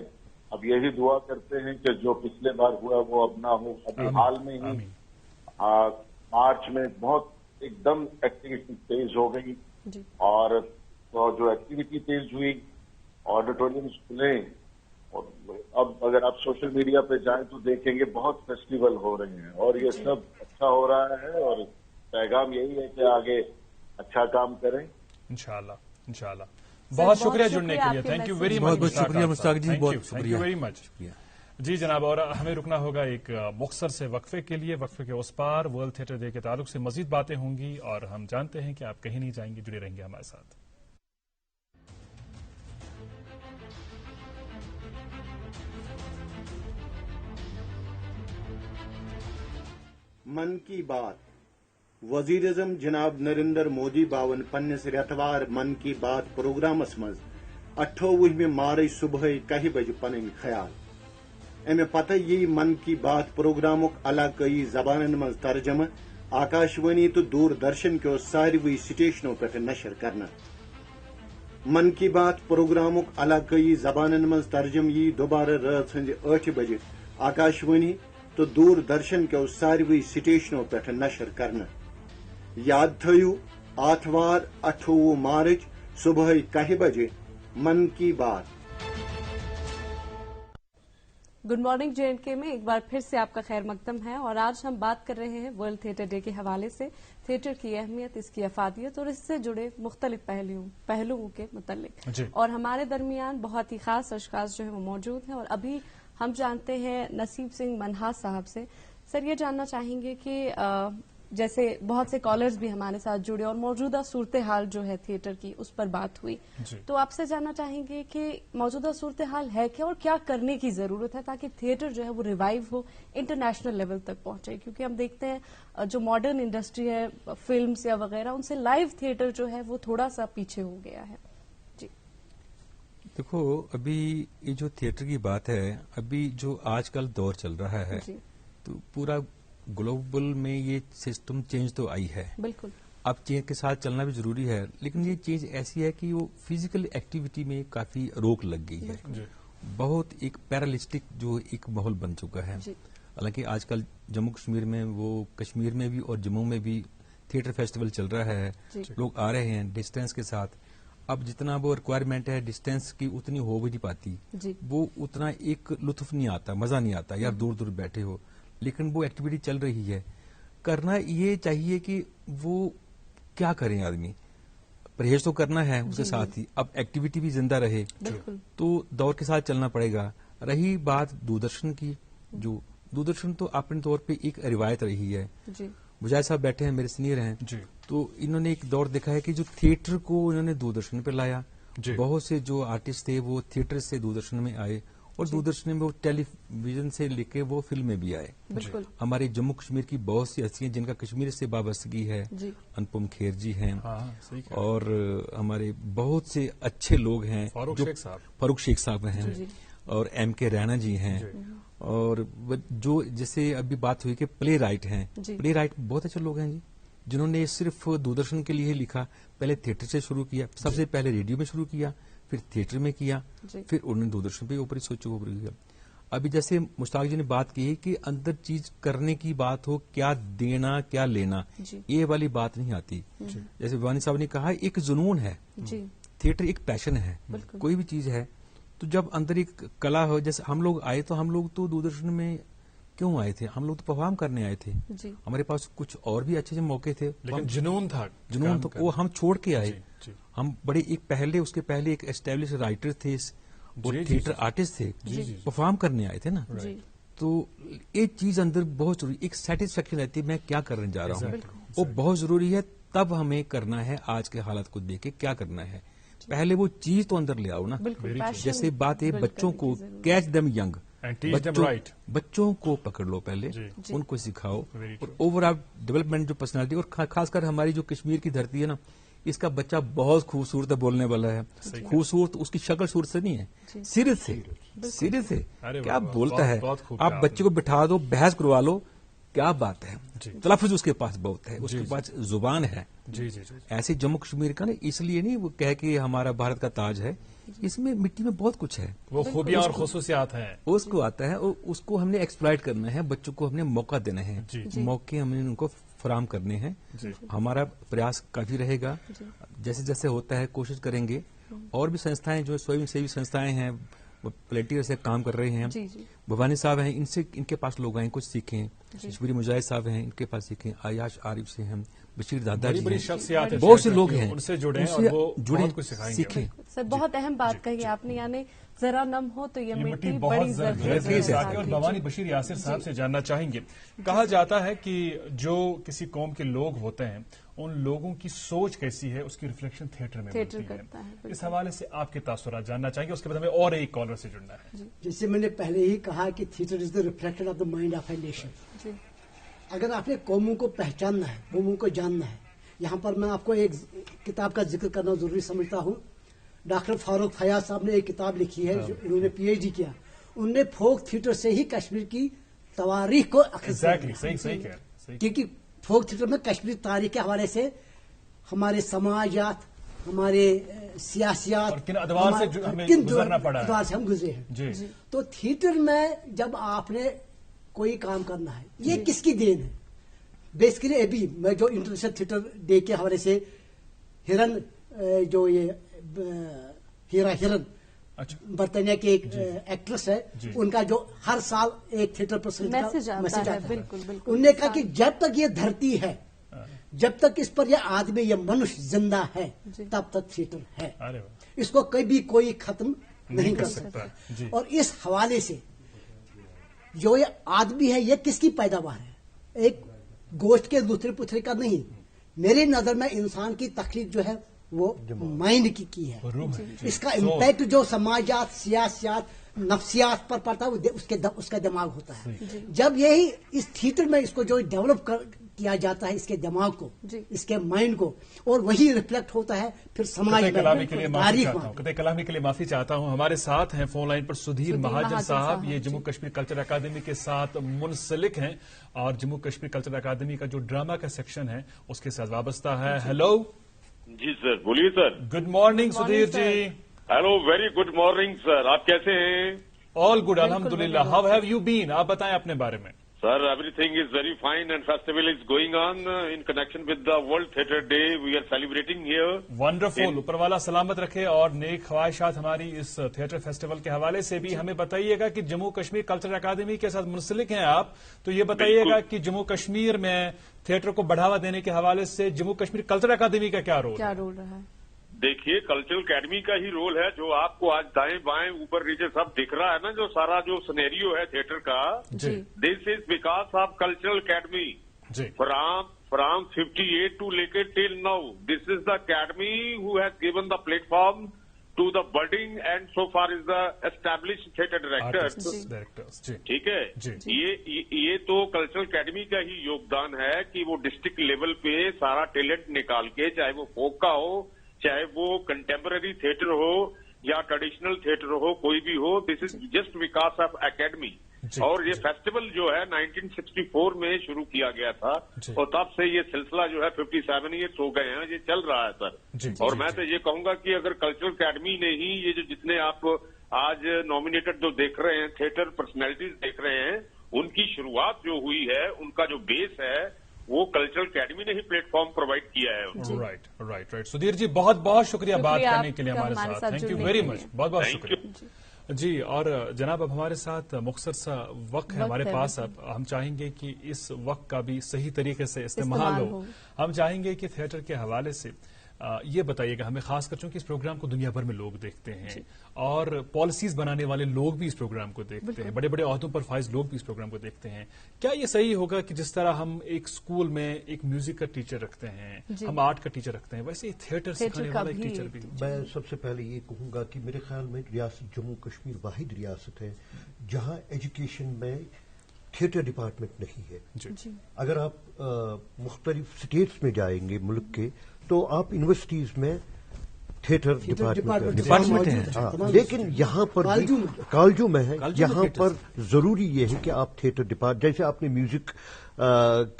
अब यही दुआ करते हैं कि जो पिछले बार हुआ वो अब ना हो। अभी हाल में ही मार्च में बहुत एकदम एक्टिविटी तेज हो गई, और तो जो एक्टिविटी तेज हुई, ऑडिटोरियम्स खुले, और अब अगर आप सोशल मीडिया पे जाएं तो देखेंगे बहुत फेस्टिवल हो रहे हैं, और ये सब अच्छा हो रहा है। और पैगाम यही है कि आगे अच्छा काम करें इंशाल्लाह। इंशाल्लाह। बहुत शुक्रिया जुड़ने के लिए, थैंक यू वेरी मच। बहुत शुक्रिया मुश्ताक जी, बहुत थैंक यू वेरी मच। जी जनाब, और हमें रुकना होगा एक मुख्तसर से वक्फे के लिए। वक्फे के उस पार वर्ल्ड थिएटर डे के ताल्लुक से मजीद बातें होंगी, और हम जानते हैं कि आप कहीं नहीं जाएंगे, जुड़े रहेंगे हमारे साथ। मन की बात वजीर-ए-आज़म जनाब नरेंद्र मोदी बावन पन्नस रेतवार मन की बात प्रोग्रामस मज 28 मार्च सुबह 1 बजे पन ख्याल। अमे पत यी मन की बात प्रोग्रामुक इलाकई जबानन मज तर्जम आकाशवाणी तो दूरदर्शन के सारवी स्टेशनों पे नशर करना। मन की बात प्रोग्रामुक इलाकई जबानन मज तर्जम यी दोबारा रात 8 बजे आकाशवाणी तो दूरदर्शन के सारवी स्टेशनों पे नशर करना। याद थयु आठवार 28 मार्च सुबह 1 बजे मन की बात। गुड मॉर्निंग JNK में एक बार फिर से आपका खैर मकदम है, और आज हम बात कर रहे हैं वर्ल्ड थिएटर डे के हवाले से थिएटर की अहमियत, इसकी अफादियत और इससे जुड़े मुख्तलिफ पहलुओं के मुतल्लिक। और हमारे दरमियान बहुत ही खास अशखास जो है वो मौजूद हैं, और अभी हम जानते हैं नसीब सिंह मनहास साहब से। सर, ये जानना चाहेंगे कि जैसे बहुत से कॉलर्स भी हमारे साथ जुड़े और मौजूदा सूरत हाल जो है थिएटर की उस पर बात हुई, तो आपसे जानना चाहेंगे कि मौजूदा सूरत हाल है क्या और क्या करने की जरूरत है ताकि थिएटर जो है वो रिवाइव हो, इंटरनेशनल लेवल तक पहुंचे। क्योंकि हम देखते हैं जो मॉडर्न इंडस्ट्री है, फिल्म्स या वगैरह, उनसे लाइव थिएटर जो है वो थोड़ा सा पीछे हो गया है। जी देखो, अभी ये जो थिएटर की बात है, अभी जो आजकल दौर चल रहा है, तो पूरा ग्लोबल में ये सिस्टम चेंज तो आई है। बिल्कुल। अब चेंज के साथ चलना भी जरूरी है, लेकिन ये चेंज ऐसी है कि वो फिजिकल एक्टिविटी में काफी रोक लग गई है, बहुत एक पैरालिस्टिक जो एक माहौल बन चुका है। हालांकि आजकल जम्मू कश्मीर में वो कश्मीर में भी और जम्मू में भी थिएटर फेस्टिवल चल रहा है, लोग आ रहे हैं डिस्टेंस के साथ। अब जितना वो रिक्वायरमेंट है डिस्टेंस की उतनी हो भी नहीं पाती, वो उतना एक लुत्फ नहीं आता, मजा नहीं आता, यार दूर दूर बैठे हो, लेकिन वो एक्टिविटी चल रही है। करना ये चाहिए कि वो क्या करें, आदमी परहेज तो करना है उसके साथ ही, अब एक्टिविटी भी जिंदा रहे तो दौर के साथ चलना पड़ेगा। रही बात दूरदर्शन की, जो दूरदर्शन तो अपने तौर पे एक रिवायत रही है। मुजाहिद साहब बैठे हैं, मेरे सीनियर हैं, तो इन्होंने एक दौर देखा है कि जो थिएटर को इन्होंने दूरदर्शन पे लाया, बहुत से जो आर्टिस्ट थे वो थिएटर से दूरदर्शन में आए और दूरदर्शन में वो टेलीविजन से लेके वो फिल्म में भी आए। हमारे जम्मू कश्मीर की बहुत सी हस्तियां जिनका कश्मीर से वाबस्तगी है, अनुपम खेर जी हैं, और हमारे बहुत से अच्छे लोग हैं, फारूक शेख साहब हैं, और MK रैना जी हैं, और जो जैसे अभी बात हुई कि प्ले राइट हैं, प्ले राइट बहुत अच्छे लोग हैं जी, जिन्होंने सिर्फ दूरदर्शन के लिए लिखा। पहले थिएटर से शुरू किया, सबसे पहले रेडियो में शुरू किया, फिर थिएटर में किया, फिर उन्होंने दूरदर्शन पे ऊपर सोचो ऊपर किया। अभी जैसे मुश्ताक जी ने बात की है कि अंदर चीज करने की बात हो, क्या देना क्या लेना, ये वाली बात नहीं आती। जैसे वानी साहब ने कहा, एक जुनून है, थिएटर एक पैशन है, कोई भी चीज है तो जब अंदर एक कला हो, जैसे हम लोग आए तो हम लोग तो दूरदर्शन में क्यों आए थे, हम लोग तो परफॉर्म करने आए थे, हमारे पास कुछ और भी अच्छे मौके थे, लेकिन जुनून था तो वो हम छोड़ के आए। हम बड़े एक पहले उसके पहले एक एस्टेब्लिश राइटर थे और थिएटर आर्टिस्ट थे, परफॉर्म करने आए थे ना, तो एक चीज अंदर बहुत जरूरी, एक सेटिस्फेक्शन रहती है मैं क्या करने जा रहा हूँ, वो बहुत जरूरी है। तब हमें करना है आज के हालात को देख के क्या करना है, पहले वो चीज तो अंदर ले आओ ना। जैसे बात है बच्चों को कैच देम यंग, बच्चों को पकड़ लो पहले, उनको सिखाओ, और ओवरऑल डेवलपमेंट जो पर्सनालिटी, और खासकर हमारी जो कश्मीर की धरती है ना, इसका बच्चा बहुत खूबसूरत है, बोलने वाला है, खूबसूरत उसकी शक्ल सूरत से नहीं है, सिर से क्या बोलता है। आप बच्चे को बिठा दो, बहस करवा लो, क्या बात है, तलफ़्फ़ुज़ उसके पास बहुत है, उसके पास जुबान है। ऐसे जम्मू कश्मीर का ना, इसलिए नहीं वो कह के हमारा भारत का ताज है, इसमें मिट्टी में बहुत कुछ है, वो खूबियां और खुसूसियात हैं, उसको आता है, और उसको हमने एक्सप्लॉइट करना है, बच्चों को हमने मौका देना है, मौके हमने उनको फराहम करने हैं। हमारा प्रयास काफी रहेगा, जैसे जैसे होता है कोशिश करेंगे। और भी संस्थाएं जो स्वयं सेवी संस्थाएं हैं, प्लेटियर से काम कर रहे हैं, भवानी साहब हैं, इनसे इनके पास लोग आए कुछ सीखें, शबीर मुजाहिद साहब हैं, इनके पास सीखें, आयाश आरिफ से हैं, बशीर दादा जी हैं, बहुत से लोग हैं, उनसे जुड़े सीखें। सर बहुत अहम बात कही आपने, यानी जरा नम हो तो ये मिट्टी बड़ी जरूरी है। और भवानी बशीर यासिर साहब से जानना चाहेंगे, कहा जाता है कि जो किसी कौम के लोग होते हैं उन लोगों की सोच कैसी है उसकी रिफ्लेक्शन थिएटर में मिलती है। इस हवाले से आपके तासुरात जानना चाहेंगे, उसके बाद हमें और एक कॉलर से जुड़ना है। जैसे मैंने पहले ही कहा कि theatre is the reflection of the mind of a nation. अगर आपने कौमों को पहचानना है, कौमों को जानना है, यहाँ पर मैं आपको एक किताब का जिक्र करना जरूरी समझता हूँ। डॉक्टर फारूक फयाज साहब ने एक किताब लिखी है, जो उन्होंने PhD किया, उनने फोक थिएटर से ही कश्मीर की तवारीख को क्योंकि फोक थिएटर में कश्मीर तारीख के हवाले से हमारे समाजात, हमारे सियासियात, किन अदवार से हमें गुजरना पड़ा है, अदवार से हम गुजरे हैं। तो थिएटर में जब आपने कोई काम करना है, ये किसकी देन है? बेसिकली अभी मैं जो इंटरनेशनल थिएटर डे के हवाले से हिरन, जो ये हीरा हिरन, बर्तानिया के एक एक्ट्रेस है, उनका जो हर साल एक थिएटर पर मैसेज आता है, उन्होंने कहा कि जब तक ये धरती है, जब तक इस पर यह आदमी, यह मनुष्य जिंदा है, तब तक थिएटर है, इसको कभी कोई खत्म नहीं कर सकता। और इस हवाले से जो ये आदमी है, ये किसकी पैदावार है? एक गोश्त के लुथरे पुथरे का नहीं। मेरी नजर में इंसान की तख्लीक जो है वो माइंड की है। इसका इम्पैक्ट जो समाजात, सियासियात, नफ्सियात पर पड़ता है उसका दिमाग होता है। जब यही इस थिएटर में इसको जो डेवलप किया जाता है, इसके दिमाग को, इसके माइंड को, और वही रिफ्लेक्ट होता है फिर समाज में। कलामी के लिए माफी चाहता हूं। हमारे साथ हैं फोन लाइन पर सुधीर महाजन साहब, ये जम्मू कश्मीर कल्चर अकादमी के साथ मुंसलिक हैं और जम्मू कश्मीर कल्चर अकादमी का जो ड्रामा का सेक्शन है उसके साथ वाबस्ता है। हेलो जी सर, बोलिए sir. Good morning Sudhir ji. Hello, very good morning sir, आप कैसे हैं? ऑल गुड, अल्हम्दुलिल्लाह। How have you been? आप बताएं अपने बारे में। Sir, everything is very fine and festival is going on in connection with the world theatre day we are celebrating here. Wonderful, ऊपर वाला सलामत रखे और नेक ख्वाहिशात हमारी इस थिएटर फेस्टिवल के हवाले से भी। हमें बताइएगा कि जम्मू कश्मीर कल्चरल अकादमी के साथ मुंसलिक हैं आप, तो ये बताइएगा कि जम्मू कश्मीर में थिएटर को बढ़ावा देने के हवाले से जम्मू कश्मीर कल्चरल अकादमी का क्या रोल रहा है? देखिए, कल्चरल अकेडमी का ही रोल है, जो आपको आज दाएं बाएं ऊपर नीचे सब दिख रहा है ना, जो सारा जो सिनेरियो है थिएटर का, this is because of cultural academy from 58 to लेके till now. This is the academy who has given the platform to the budding and so far is the established theatre directors. ठीक है, ये तो cultural academy का ही योगदान है कि वो डिस्ट्रिक्ट लेवल पे सारा टैलेंट निकाल के, चाहे वो फोक का हो, चाहे वो कंटेम्पररी थिएटर हो या ट्रेडिशनल थिएटर हो, कोई भी हो, this is just because of academy. और ये फेस्टिवल जो है 1964 में शुरू किया गया था और तब से ये सिलसिला जो है 57 ईयर्स हो गए हैं, ये चल रहा है सर। और मैं तो ये कहूंगा कि अगर कल्चरल अकेडमी ने ही ये जो जितने आप आज नॉमिनेटेड जो देख रहे हैं थिएटर पर्सनैलिटीज देख रहे हैं, उनकी शुरुआत जो हुई है, उनका जो बेस है, वो कल्चरल अकेडमी ने ही प्लेटफॉर्म प्रोवाइड किया है। राइट। सुधीर जी, बहुत बहुत शुक्रिया बात करने के लिए हमारे साथ। थैंक यू वेरी मच, बहुत बहुत शुक्रिया जी। और जनाब, अब हमारे साथ मुख्तसर सा वक्त है हमारे पास। अब हम चाहेंगे कि इस वक्त का भी सही तरीके से इस्तेमाल हो। हम चाहेंगे कि थिएटर के हवाले से ये बताइएगा हमें, खासकर चूंकि इस प्रोग्राम को दुनिया भर में लोग देखते हैं और पॉलिसीज बनाने वाले लोग भी इस प्रोग्राम को देखते हैं, बड़े बड़े ओहदों पर फाइज लोग भी इस प्रोग्राम को देखते हैं। क्या ये सही होगा कि जिस तरह हम एक स्कूल में एक म्यूजिक का टीचर रखते हैं, हम आर्ट का टीचर रखते हैं, वैसे ही थिएटर सिखाने वाला एक टीचर भी? मैं सबसे पहले ये कहूंगा कि मेरे ख्याल में रियासत जम्मू कश्मीर वाहिद रियासत है जहां एजुकेशन में थिएटर डिपार्टमेंट नहीं है। अगर आप मुख्तलिफ स्टेट्स में जाएंगे मुल्क के, तो आप यूनिवर्सिटीज में थिएटर डिपार्टमेंट है, लेकिन यहाँ पर कॉलेजों में है। यहाँ पर जरूरी ये है कि आप थिएटर डिपार्टमेंट, जैसे आपने म्यूजिक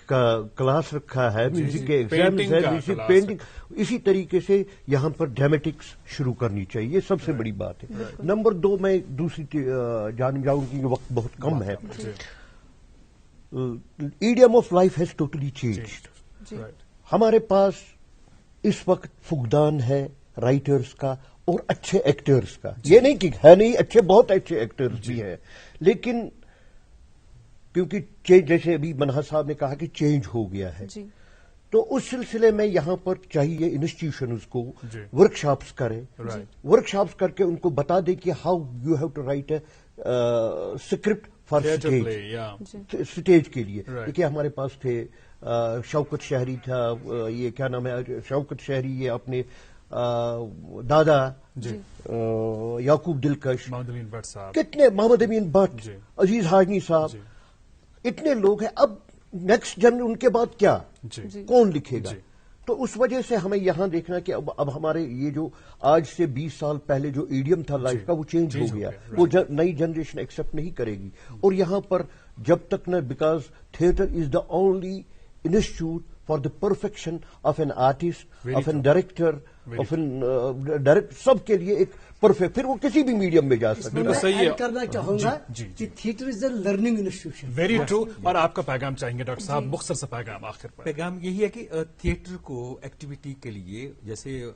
का क्लास रखा है, म्यूजिक के एग्जाम है, म्यूजिक पेंटिंग, इसी तरीके से यहाँ पर ड्रामेटिक्स शुरू करनी चाहिए। ये सबसे बड़ी बात है। नंबर 2, मैं दूसरी जान जाऊँ कि वक्त बहुत कम है। Idiom of life has totally changed. हमारे पास इस वक्त फुकदान है राइटर्स का और अच्छे एक्टर्स का। ये नहीं कि है नहीं, अच्छे बहुत अच्छे एक्टर्स भी हैं, लेकिन क्योंकि चेंज, जैसे अभी मनहा साहब ने कहा कि चेंज हो गया है, तो उस सिलसिले में यहां पर चाहिए इंस्टीट्यूशंस को वर्कशॉप्स करें, वर्कशॉप्स करके उनको बता दें कि how you have to write a script for stage के लिए। देखिए, हमारे पास थे शौकत शहरी था, ये क्या नाम है, शौकत शहरी, ये अपने दादा याकूब दिलकश, कितने, मोहम्मद अमीन भट्ट, अजीज हाजनी साहब, इतने लोग हैं। अब नेक्स्ट जनरेशन उनके बाद क्या, कौन लिखेगा? तो उस वजह से हमें यहां देखना कि अब हमारे ये जो आज से 20 साल पहले जो ईडियम था लाइफ का, वो चेंज हो गया। वो नई जनरेशन एक्सेप्ट नहीं करेगी। और यहां पर जब तक न, because theatre is the only institute for the perfection of an artist, of N director, of N director, सबके लिए एक परफेक्ट, फिर वो किसी भी मीडियम में जा सकते हैं। सही है, करना चाहूंगा कि theatre is a learning institution. Very true. और आपका पैगाम चाहेंगे डॉक्टर साहब, मुख्तसर सा पैगाम आखिर पर। पैगाम यही है कि थिएटर को एक्टिविटी के लिए, जैसे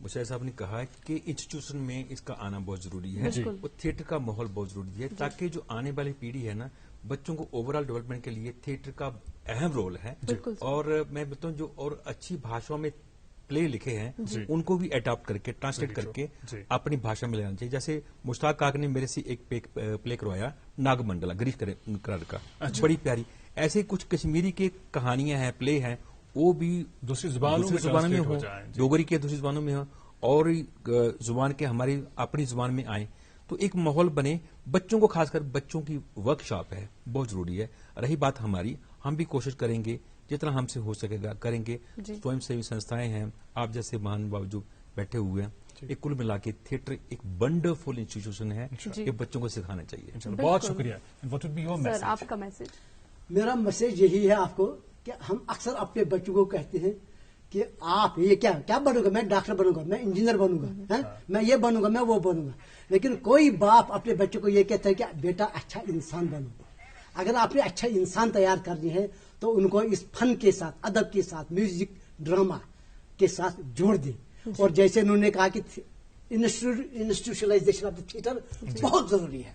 मुशाहिद साहब ने कहा कि इंस्टीट्यूशन में इसका आना बहुत जरूरी है, और थिएटर का माहौल बहुत जरूरी है, ताकि जो आने वाली पीढ़ी है ना, बच्चों को ओवरऑल डेवलपमेंट के लिए थिएटर का अहम रोल है। और मैं बताऊं, जो और अच्छी भाषाओं में प्ले लिखे हैं, उनको भी अडॉप्ट करके, ट्रांसलेट करके अपनी भाषा में लेना चाहिए। जैसे मुश्ताक काक ने मेरे से एक प्ले करवाया, नागमंडला, गिरीश करार का, बड़ी प्यारी। ऐसे कुछ कश्मीरी की कहानियां हैं, प्ले हैं, वो भी दूसरी जुबानों में हो, डोगरी के दूसरी जुबानों में हो, और जुबान के हमारी अपनी जुबान में आए, तो एक माहौल बने। बच्चों को, खासकर बच्चों की वर्कशॉप है, बहुत जरूरी है। रही बात हमारी, हम भी कोशिश करेंगे जितना हमसे हो सकेगा करेंगे। स्वयं सेवी संस्थाएं हैं, आप जैसे महान बावजूद बैठे हुए हैं, एक कुल मिला के थिएटर एक वंडरफुल इंस्टीट्यूशन है, ये बच्चों को सिखाना चाहिए। बहुत शुक्रिया। What would be your message? आपका मैसेज? मेरा मैसेज यही है आपको कि हम अक्सर अपने बच्चों को कहते हैं کہ آپ یہ کیا بنوگا, میں ڈاکٹر بنوں گا, میں انجینئر بنوں گا, میں یہ بنوں گا, میں وہ بنوں گا. لیکن کوئی باپ اپنے بچوں کو یہ کہتا ہے کہ بیٹا اچھا انسان بنو. اگر آپ نے اچھا انسان تیار کرنی ہے تو ان کو اس فن کے ساتھ, ادب کے ساتھ, میوزک ڈرامہ کے ساتھ جوڑ دیں. اور جیسے انہوں نے کہا کہ انسٹیٹیوشنلائزیشن آف دا تھیٹر بہت ضروری ہے.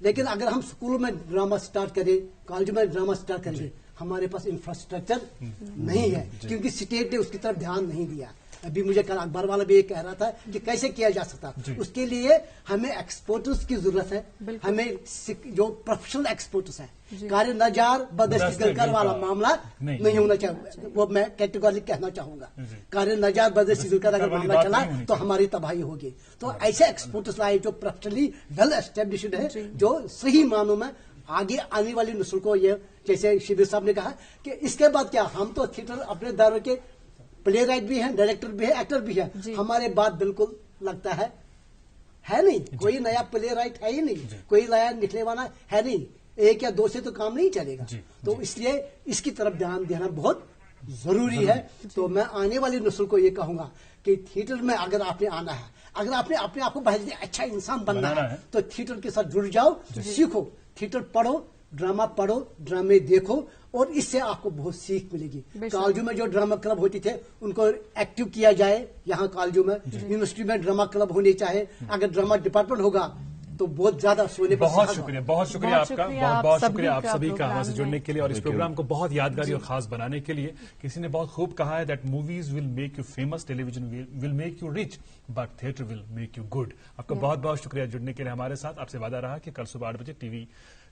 لیکن اگر ہم اسکولوں میں ڈرامہ سٹارٹ کریں, کالجوں میں ڈرامہ سٹارٹ کریں, ہمارے پاس انفراسٹرکچر نہیں ہے کیونکہ اسٹیٹ نے اس کی طرف دھیان نہیں دیا. ابھی مجھے کل اخبار والا بھی یہ کہہ رہا تھا کہ کیسے کیا جا سکتا. اس کے لیے ہمیں ایکسپورٹرز کی ضرورت ہے, ہمیں جو پروفیشنل ایکسپورٹرز ہیں. کار نجار بدش گلکر والا معاملہ نہیں ہونا چاہیے, وہ میں کیٹیگوری کہنا چاہوں گا. کار نجار بدش گلکر اگر معاملہ چلا تو ہماری تباہی ہوگی. تو ایسے ایکسپورٹرز لائے جو پروفیشنلی ویل اسٹیبلشڈ ہے, جو صحیح معنوں میں آگے آنے والی نسل کو, یہ جیسے شبیر صاحب نے کہا کہ اس کے بعد کیا, ہم تو تھیٹر اپنے دور کے پلے رائٹ بھی ہیں, ڈائریکٹر بھی ہے, ایکٹر بھی ہے. ہمارے بعد بالکل لگتا ہے نہیں, کوئی نیا پلے رائٹ ہے ہی نہیں, کوئی نیا نکلے والا ہے نہیں. ایک یا دو سے تو کام نہیں چلے گا. تو اس لیے اس کی طرف دھیان دینا بہت ضروری ہے. تو میں آنے والی نسل کو یہ کہوں گا کہ تھیٹر میں اگر آپ نے آنا ہے, اگر آپ نے اپنے آپ کو بہت اچھا انسان بننا ہے تو تھیٹر کے ساتھ جڑ جاؤ, سیکھو, تھیٹر پڑھو, ڈرامہ پڑھو, ڈرامے دیکھو, اور اس سے آپ کو بہت سیکھ ملے گی. کالجوں میں جو ڈرامہ کلب ہوتے تھے ان کو ایکٹیو کیا جائے. یہاں کالجوں میں, یونیورسٹی میں ڈرامہ کلب ہونے چاہے. اگر ڈرامہ ڈپارٹمنٹ ہوگا تو بہت زیادہ سونے پر. بہت شکریہ, بہت شکریہ آپ کا, بہت بہت شکریہ آپ سبھی کا ہمارے سے جڑنے کے لیے اور اس پروگرام کو بہت یادگاری اور خاص بنانے کے لیے. کسی نے بہت خوب کہا ہے that movies will make you famous, television will make you rich, but theatre will make you good. آپ کا بہت بہت شکریہ جڑنے کے لیے ہمارے ساتھ. آپ سے وعدہ رہا کہ کل صبح 8 بجے ٹی وی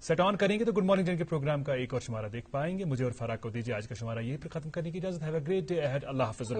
سیٹ آن کریں گے تو گڈ مارننگ جن کے پروگرام کا ایک اور شمارہ دیکھ پائیں گے. مجھے اور فراق کو دیجیے آج کا شمارہ یہیں پر ختم کرنے کی اجازت. Have a great day ahead. اللہ حافظ.